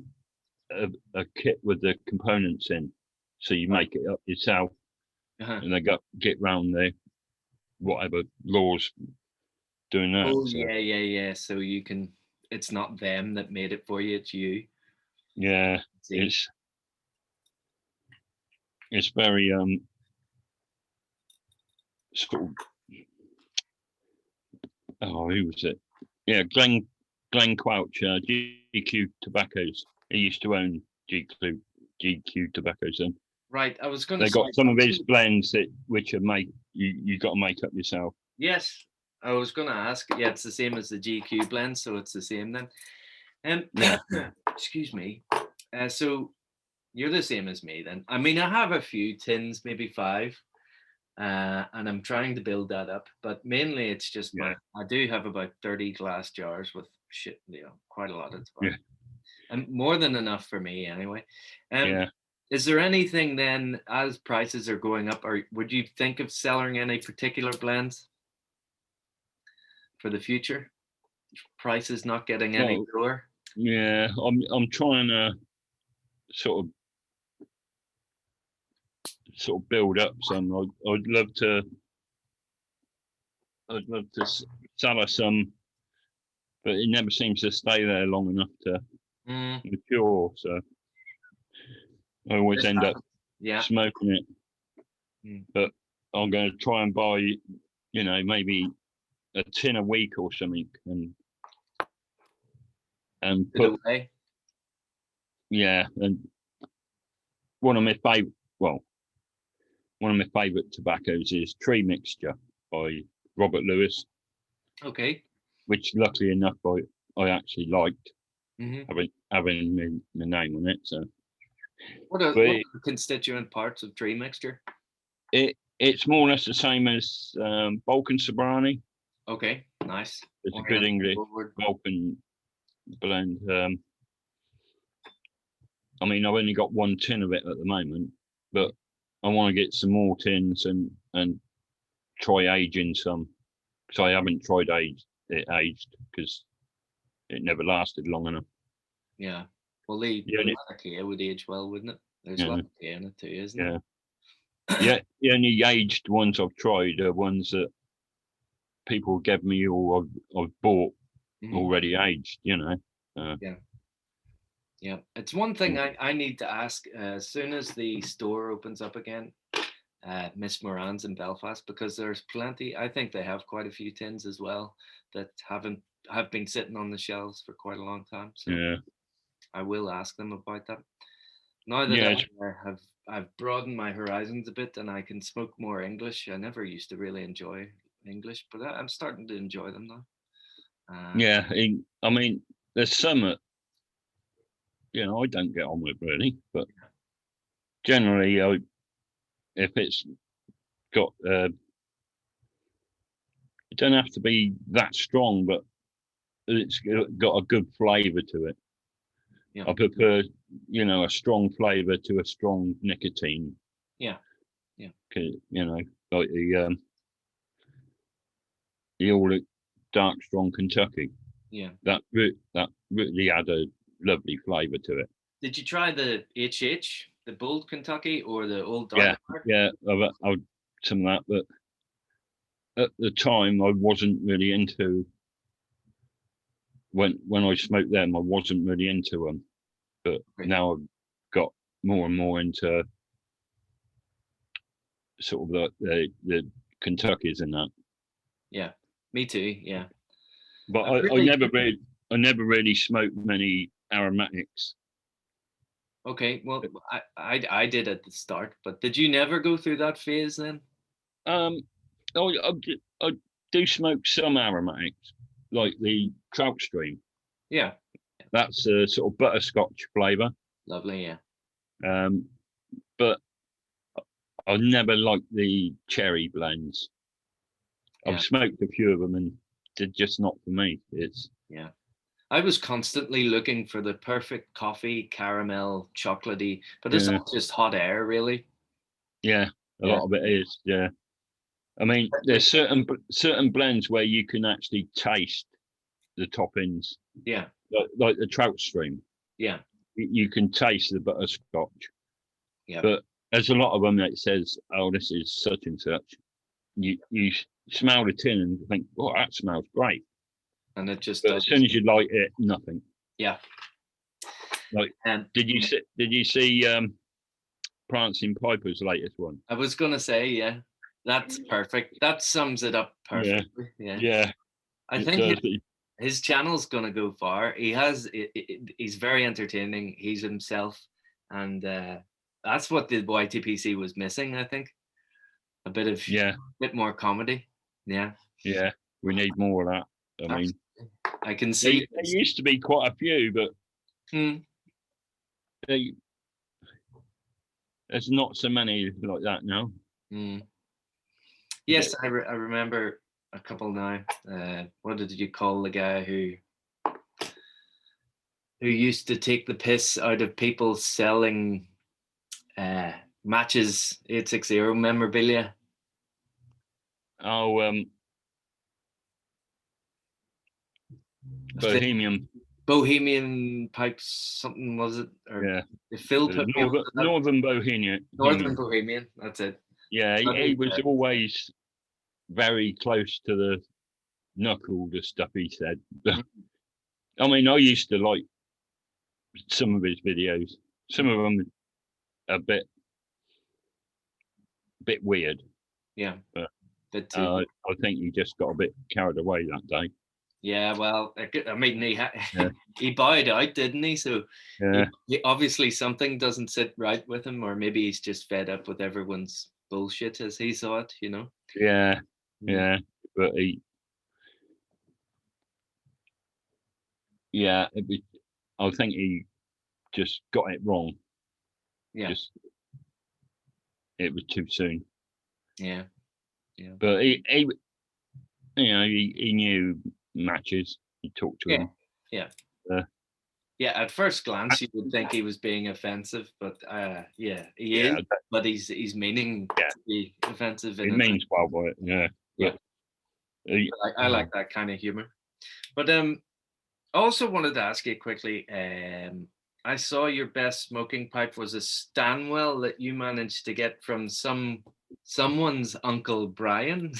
a kit with the components in, so you make it up yourself, and they get round the whatever laws doing that. Oh, so. Yeah. So you can. It's not them that made it for you; it's you. Yeah, it's very sort of. Oh, who was it? Yeah, Glenn Quelch, GQ Tobaccos. He used to own GQ Tobaccos, and Right. I was going to they say. got some of his blends which are you got to make up yourself. Yes. I was going to ask. Yeah, it's the same as the GQ blend, so it's the same then. Yeah. Excuse me. So you're the same as me then. I mean, I have a few tins, maybe 5. And I'm trying to build that up, but mainly it's just I do have about 30 glass jars with quite a lot of tobacco. And more than enough for me anyway. Is there anything then, as prices are going up, or would you think of selling any particular blends for the future? Prices not getting any lower? Yeah, I'm trying to sort of build up some. I'd love to sell her some, but it never seems to stay there long enough to mature. So I always end up smoking it. But I'm going to try and buy, maybe a tin a week or something, and put away. Yeah, and one of my favourite tobaccos is Tree Mixture by Robert Lewis. Okay. Which, luckily enough, I actually liked having my name on it. So, what are the constituent parts of Tree Mixture? It's more or less the same as Balkan Sobrani. Okay, nice. It's a good English Balkan blend. I mean, I've only got 1 tin of it at the moment, but I want to get some more tins and try aging some, because I haven't tried it aged because it never lasted long enough. Yeah. Well, the Attire would age well, wouldn't it? There's a lot of care in it too, isn't it? Yeah. The only aged ones I've tried are ones that people give me or I've bought already aged, Yeah, it's one thing I need to ask as soon as the store opens up again, Miss Moran's in Belfast, because there's plenty. I think they have quite a few tins as well that have been sitting on the shelves for quite a long time. So I will ask them about that. Now that I've broadened my horizons a bit and I can smoke more English. I never used to really enjoy English, but I'm starting to enjoy them now. I mean, there's some that I don't get on with really, but generally, if it's got, it don't have to be that strong, but it's got a good flavour to it. Yeah. I prefer, a strong flavour to a strong nicotine. Yeah. Like the all dark strong Kentucky. Yeah. That really had a lovely flavour to it. Did you try the HH, the Bold Kentucky, or the Old Dark? Yeah, I've some of that, but at the time I wasn't really into. When I smoked them, I wasn't really into them, but now I've got more and more into sort of the Kentuckys and that. Yeah, me too. Yeah, but I never really smoked many aromatics. Okay, well, I did at the start, but did you never go through that phase then? I do smoke some aromatics, like the Trout Stream. Yeah. That's a sort of butterscotch flavour. Lovely, yeah. But I never liked the cherry blends. I've smoked a few of them and they're just not for me. I was constantly looking for the perfect coffee, caramel, chocolatey, but it's all just hot air, really. Yeah, a lot of it is. Yeah, I mean, there's certain blends where you can actually taste the toppings. Yeah, like the Trout Stream. Yeah, you can taste the butterscotch. Yeah, but there's a lot of them that says, "Oh, this is such and such." You smell the tin and think, "Oh, that smells great." And it just does. As soon as you light it, nothing. Yeah. Like, did you see Prancing Piper's latest one? I was gonna say, yeah, that's perfect. That sums it up perfectly. Yeah. I think his channel's gonna go far. He's very entertaining. He's himself, and that's what the YTPC was missing. I think a bit more comedy. Yeah, we need more of that. I mean, I can see there used to be quite a few, but there's not so many like that now. Yes, I remember a couple now. What did you call the guy who used to take the piss out of people selling matches 860 memorabilia? Oh, Bohemian Pipes, something was it? Or yeah, Phil Northern Bohemian. Northern Bohemian, that's it. Yeah, he was always very close to the knuckle, the stuff he said. I mean, I used to like some of his videos. Some of them a bit weird. Yeah, but I think he just got a bit carried away that day. Yeah, well, I mean, he bowed out, didn't he? So he obviously something doesn't sit right with him, or maybe he's just fed up with everyone's bullshit as he saw it, you know? Yeah, but I think he just got it wrong. Yeah. It was too soon. Yeah. But he knew matches. He talked to him. Yeah. At first glance, you would think he was being offensive, but he is. But he's meaning to be offensive. He means well by it. Yeah. Yeah. I like that kind of humor. But I also wanted to ask you quickly. I saw your best smoking pipe was a Stanwell that you managed to get from someone's Uncle Brian.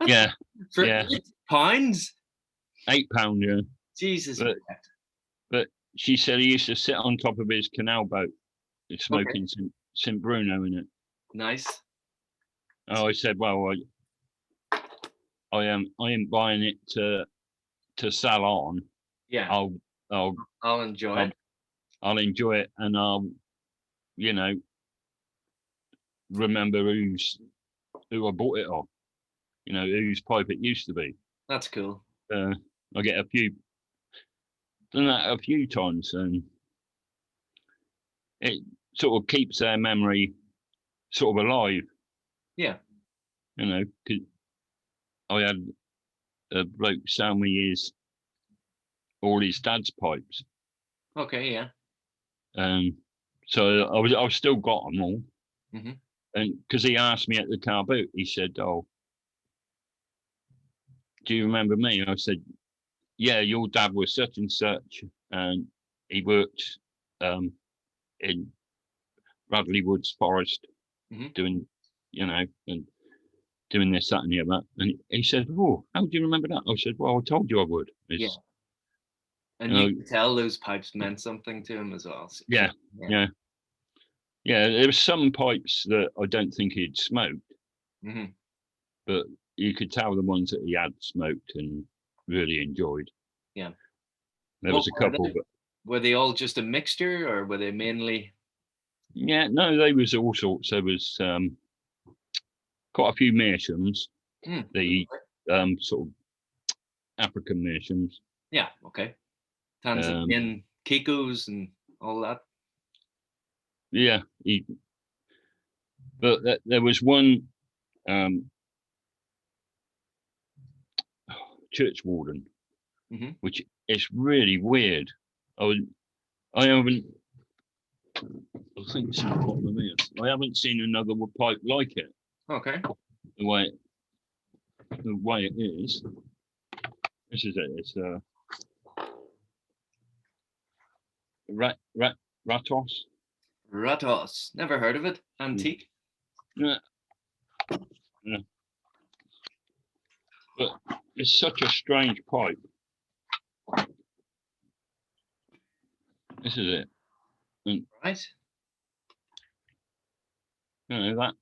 Yeah. For £8. £8, yeah. Jesus. But she said he used to sit on top of his canal boat, smoking St. Bruno in it. Nice. Oh, I said, well, I am buying it to sell on. Yeah. I'll enjoy it. I'll enjoy it, and I'll, remember who I bought it off. Whose pipe it used to be. That's cool. I get done that a few times, and it sort of keeps their memory sort of alive. Yeah. 'Cause I had a bloke sell me all his dad's pipes. Okay, yeah. So I've still got them all. And because he asked me at the car boot, he said, "Oh, do you remember me?" I said, "Yeah, your dad was such and such, and he worked in Bradley Woods Forest, doing, and doing this, that, and the other." And he said, "Oh, how do you remember that?" I said, "Well, I told you I would." And you could tell those pipes meant something to him as well. So, yeah. There were some pipes that I don't think he'd smoked, but you could tell the ones that he had smoked and really enjoyed. Yeah. There was a couple, but were they all just a mixture, or were they mainly? Yeah, no, they was all sorts. There was quite a few meerschaums, the sort of African meerschaums. Yeah. Okay. Tanzanian Kikos and all that. Yeah, but there was one church warden, which is really weird. I haven't. I think it's in the bottom of here. I haven't seen another pipe like it. Okay. The way it is. This is it. It's Ratos. Ratos. Never heard of it. Antique. Yeah. But it's such a strange pipe. This is it. And, right. That.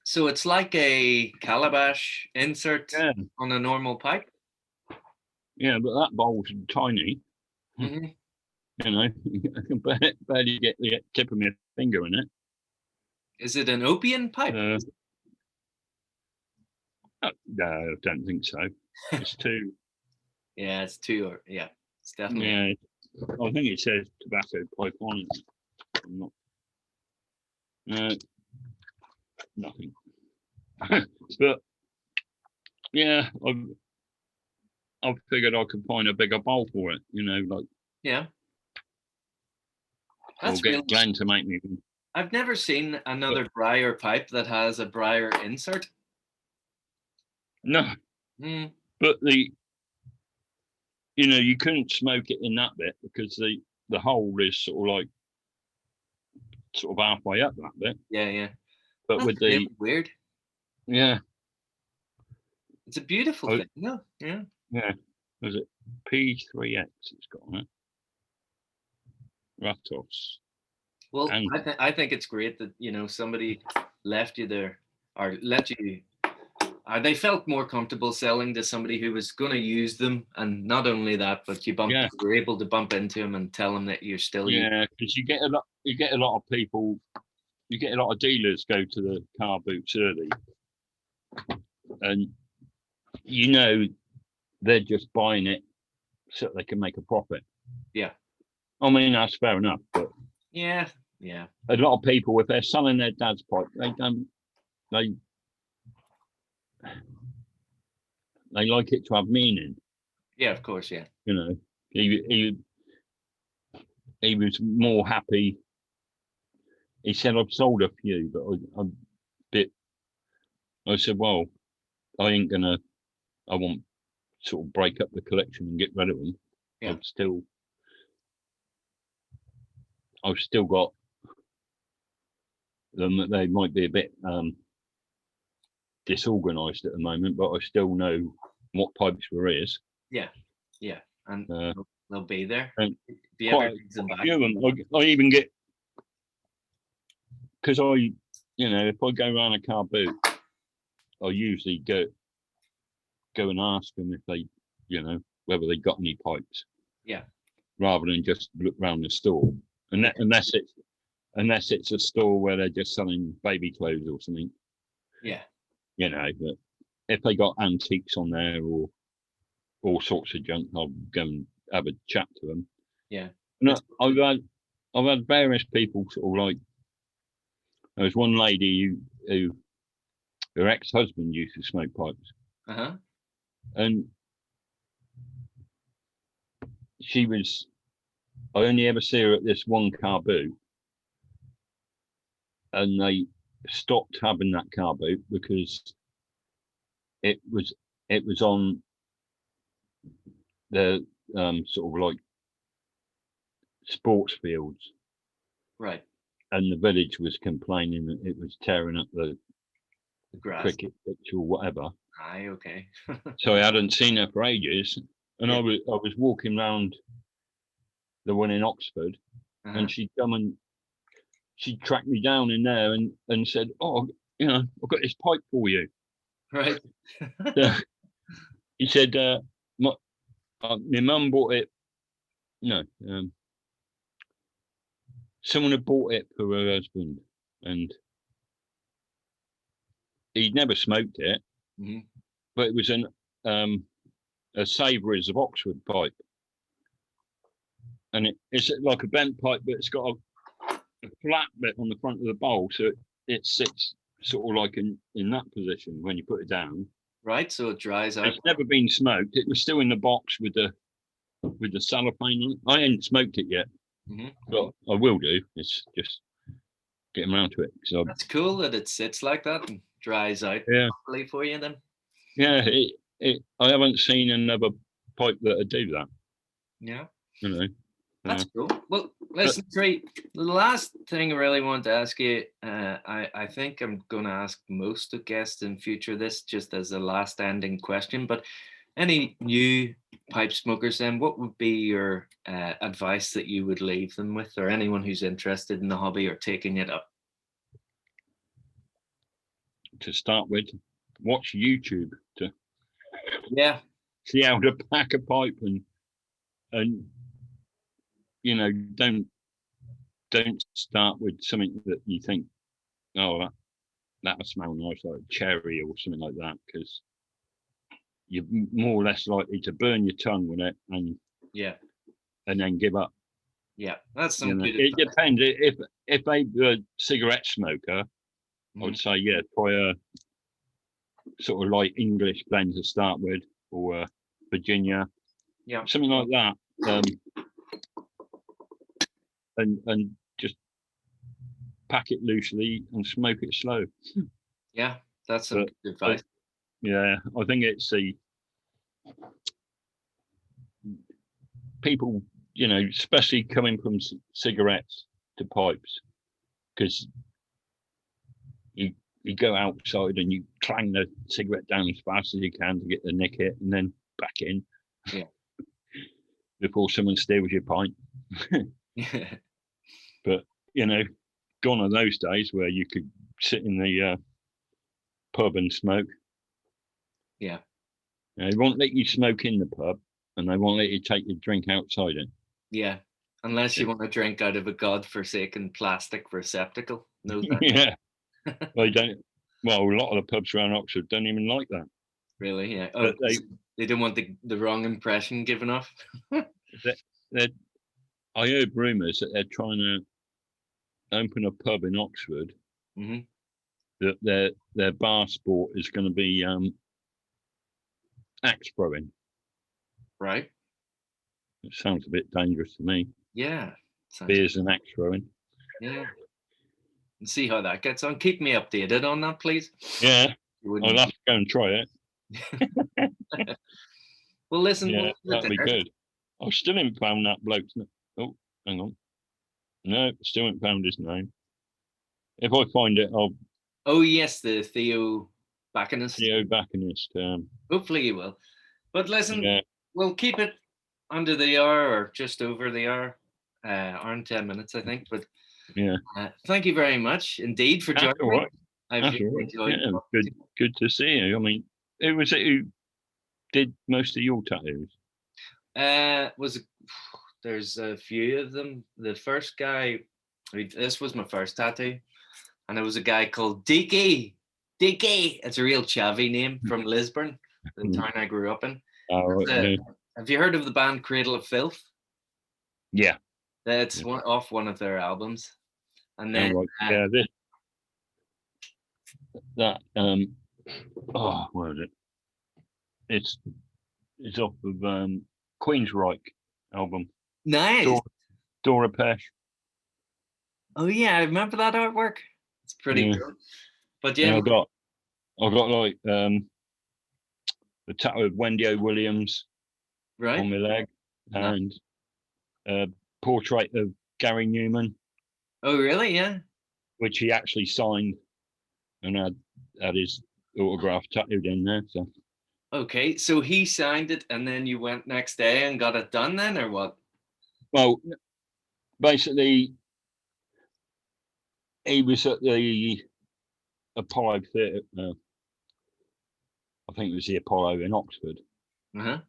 So it's like a calabash insert on a normal pipe? Yeah, but that bowl's tiny. Mhm. You know, I can barely get the tip of my finger in it. Is it an opium pipe? No, I don't think so. It's too. Yeah, it's two, or yeah, it's definitely. Yeah, I think it says tobacco pipe on it. I'm not. No, nothing. But yeah, I've figured I could find a bigger bowl for it. You know, like Yeah, or that's get really. Glenn to make me. I've never seen another briar pipe that has a briar insert. No, Mm, but you couldn't smoke it in that bit because the hole is sort of halfway up that bit. yeah, yeah. But That's with really weird. yeah, It's a beautiful thing. No, yeah. yeah, was it P3X? It's got on it. Ratos. Well, And I think it's great that somebody left you there, or let you. They felt more comfortable selling to somebody who was going to use them, and not only that, but you were able to bump into them and tell them that you're still using. Yeah, because you get a lot of people, you get a lot of dealers go to the car boots early, and they're just buying it so they can make a profit. Yeah. I mean that's fair enough, but yeah, yeah, a lot of people, if they're selling their dad's pipe, they like it to have meaning. yeah. Of course, yeah. You know, he was more happy. He said, "I've sold a few, but I'm a bit." I said, "Well, I ain't gonna. I won't sort of break up the collection and get rid of them. Yeah. I've still got them. They might be a bit disorganised at the moment, but I still know what pipes there is. Yeah, yeah, and they'll be there. And If you quite ever need them a back. few of them. I even get because if I go around a car boot, I usually go and ask them if they, whether they got any pipes. Yeah. Rather than just look around the store, and unless it's a store where they're just selling baby clothes or something. Yeah. But if they got antiques on there or all sorts of junk, I'll go and have a chat to them. Yeah. And I've had various people sort of like. There was one lady who her ex-husband used to smoke pipes. Uh-huh. And I only ever see her at this one car boot, and they stopped having that car boot because it was on the sort of like sports fields, right? And the village was complaining that it was tearing up the grass, cricket pitch or whatever. Aye, okay. So I hadn't seen her for ages, and I was walking around the one in Oxford, and she'd come and she tracked me down in there and said, "Oh, I've got this pipe for you." Right. He said, "My mum bought it." No, someone had bought it for her husband, and he'd never smoked it, but it was a Savories of Oxford pipe, and it's like a bent pipe, but it's got a flat bit on the front of the bowl, so it sits sort of like in that position when you put it down. Right, so it dries out. It's never been smoked. It was still in the box with the cellophane on it. I ain't smoked it yet, but I will do. It's just getting around to it. So that's cool that it sits like that and dries out properly for you then. Yeah, I haven't seen another pipe that would do that. Yeah. That's cool. Well, listen, Tree, the last thing I really wanted to ask you, I think I'm going to ask most of guests in future this just as a last ending question, but any new pipe smokers then, what would be your advice that you would leave them with, or anyone who's interested in the hobby or taking it up? To start with, watch YouTube. Yeah. see how to pack a pipe, and you know, don't start with something that you think, oh, that'll smell nice, like cherry or something like that, because you're more or less likely to burn your tongue with it Yeah. and then give up. Yeah. That's some You know, good it advice. depends. If they were a cigarette smoker, I'd say yeah, try a sort of like English blend to start with, or Virginia, Yeah. something like that. And just pack it loosely and smoke it slow. Yeah. That's some But, good advice. yeah, I think it's the people, you know, especially coming from cigarettes to pipes, because you go outside and you clang the cigarette down as fast as you can to get the nick it, and then back in. Yeah. Before someone steals your pint. But you know, gone are those days where you could sit in the pub and smoke. Yeah. You know, they won't let you smoke in the pub, and they won't let you take your drink outside it. Yeah. Unless you want to drink out of a godforsaken plastic receptacle. No thanks. Yeah, they don't. Well, a lot of the pubs around Oxford don't even like that. Really? Yeah. Oh, But they don't want the wrong impression given off. they I heard rumours that they're trying to open a pub in Oxford. Hmm. That their bar sport is going to be axe throwing. Right. It sounds a bit dangerous to me. Yeah. Sounds, Beers and axe throwing. yeah. And see how that gets on. Keep me updated on that, please. Yeah, You I'll wouldn't. have to go and try it. Well, listen. Yeah, We'll leave that'll it be there. good. I still haven't found that bloke's name. Oh, hang on. No, still haven't found his name. If I find it, I'll Oh yes, the Theo Bacchus. Theo Bacchus. Hopefully you will. But listen, Yeah, we'll keep it under the hour or just over the hour. Hour and 10 minutes, I think. But yeah. thank you very much indeed for That's joining all me. right. I've That's all really right. enjoyed Yeah, talking good. to you. Good to see you. I mean, who was it who did most of your tattoos? There's a few of them. The first guy, this was my first tattoo, and it was a guy called Dicky. Dicky. It's a real chavvy name from Lisburn, the town I grew up in. Oh, right, yeah. Have you heard of the band Cradle of Filth? Yeah. That's Yeah. off one of their albums. And Oh, then right. Yeah, that oh, what is it? It's off of Queensryche album. nice. Dora Pesh. Oh yeah, I remember that artwork. It's pretty Yeah. cool. But And yeah, I got like the tattoo of Wendy O. Williams right. on my leg, Nice. and a portrait of Gary Newman, Oh really? Yeah. which he actually signed and had his autograph tattooed in there. So Okay, so he signed it, and then you went next day and got it done, then, or what? well, basically he was at the Apollo Theatre. I think it was the Apollo in Oxford. Uh-huh.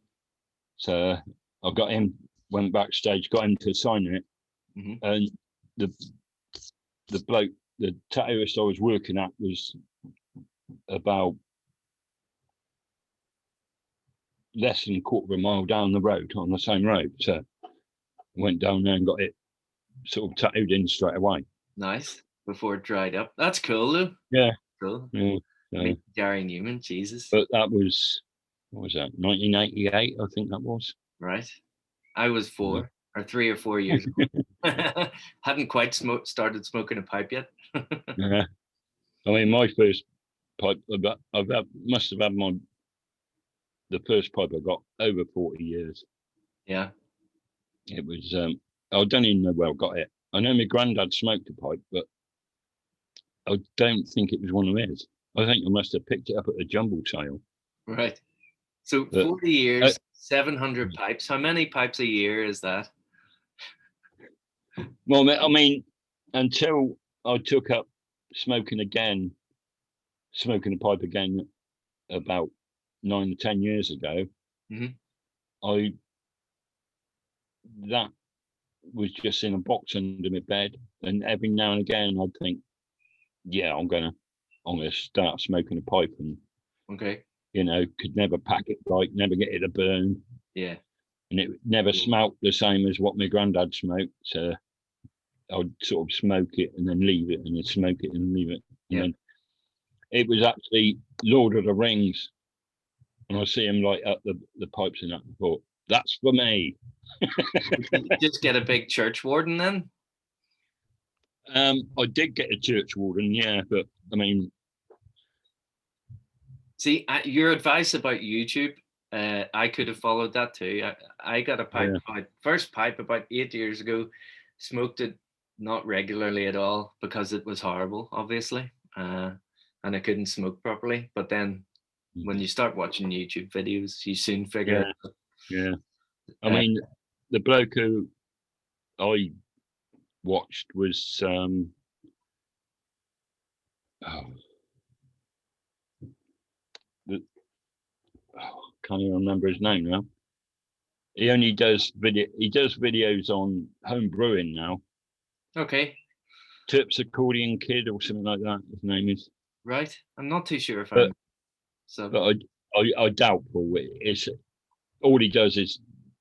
So I got him, went backstage, got him to sign it, Mm-hmm. and the bloke, the tattooist I was working at, was about less than a quarter of a mile down the road on the same road. So I went down there and got it sort of tattooed in straight away. Nice. Before it dried up. That's cool, Lou. Yeah. Cool. Yeah. Meet Gary Newman, Jesus. But that was, what was that, 1988, I think that was. Right. I was 4 or 3 or 4 years old. Hadn't quite started smoking a pipe yet. Yeah. I mean, my first pipe, must have had the first pipe I got over 40 years. Yeah. It was, I don't even know where I got it. I know my granddad smoked a pipe, but I don't think it was one of his. I think I must have picked it up at a jumble sale. Right. So But, 40 years, 700 pipes. How many pipes a year is that? well, I mean, until I took up smoking a pipe again about 9 or 10 years ago, Mhm. That was just in a box under my bed, and every now and again I'd think, yeah, I'm gonna start smoking a pipe, and Okay. could never pack it right, never get it to burn, Yeah. and it never Yeah. smelt the same as what my granddad smoked. So I'd sort of smoke it and then leave it, and then smoke it and leave it, and Yeah. then it was actually Lord of the Rings, and I see him light up the pipes and that. I thought, that's for me. Did you just get a big church warden then? I did get a church warden, yeah, but I mean, See, your advice about YouTube, I could have followed that too. I got a pipe, yeah, my first pipe about 8 years ago, smoked it not regularly at all because it was horrible, obviously, and I couldn't smoke properly. But then when you start watching YouTube videos, you soon figure yeah, it out. yeah. I Uh, mean, the bloke who I watched was oh, can't even remember his name now. He only does videos on home brewing now. okay, Terps Accordion Kid or something like that. His name is. right. I'm not too sure if But I'm so. but I doubtful. It's all he does is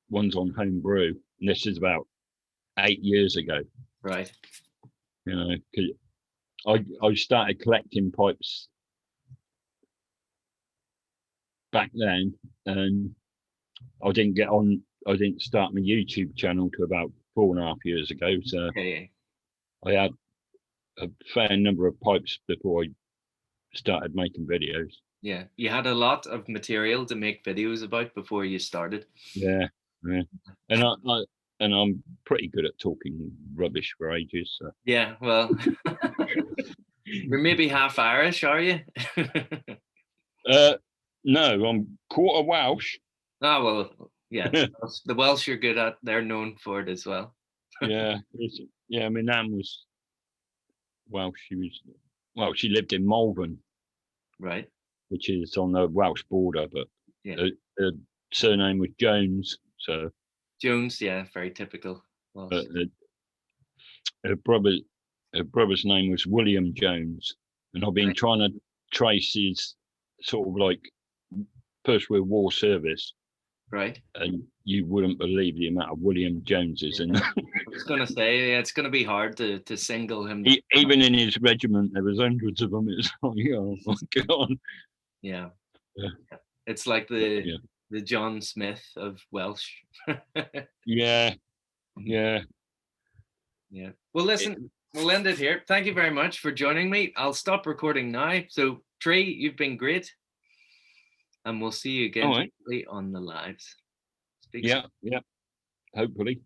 ones on home brew, and this is about 8 years ago. Right. 'Cause I started collecting pipes back then, and I didn't start my YouTube channel to about 4.5 years ago. So Okay. I had a fair number of pipes before I started making videos. Yeah, you had a lot of material to make videos about before you started. Yeah, yeah. And I'm pretty good at talking rubbish for ages. So. Yeah, well, you're maybe half Irish, are you? Uh, no, I'm quarter Welsh. Oh, well, yeah. The Welsh you're good at, they're known for it as well. Yeah, my nan was Welsh. She lived in Malvern, Right. which is on the Welsh border, but Yeah. her surname was Jones. So, Jones, yeah, very typical Welsh. but her brother's name was William Jones, and I've been Right. trying to trace his sort of like First World War service, Right. and you wouldn't believe the amount of William Joneses Yeah. in I was gonna say, yeah, it's gonna be hard to single him. even in his regiment. There was hundreds of them. It's like, oh my god. Yeah. Yeah. It's like Yeah, the John Smith of Welsh. yeah, yeah. Yeah. Well, listen, we'll end it here. Thank you very much for joining me. I'll stop recording now. So, Trey, you've been great, and we'll see you again All right. shortly on the lives. Speak soon. Yeah, yeah. Hopefully.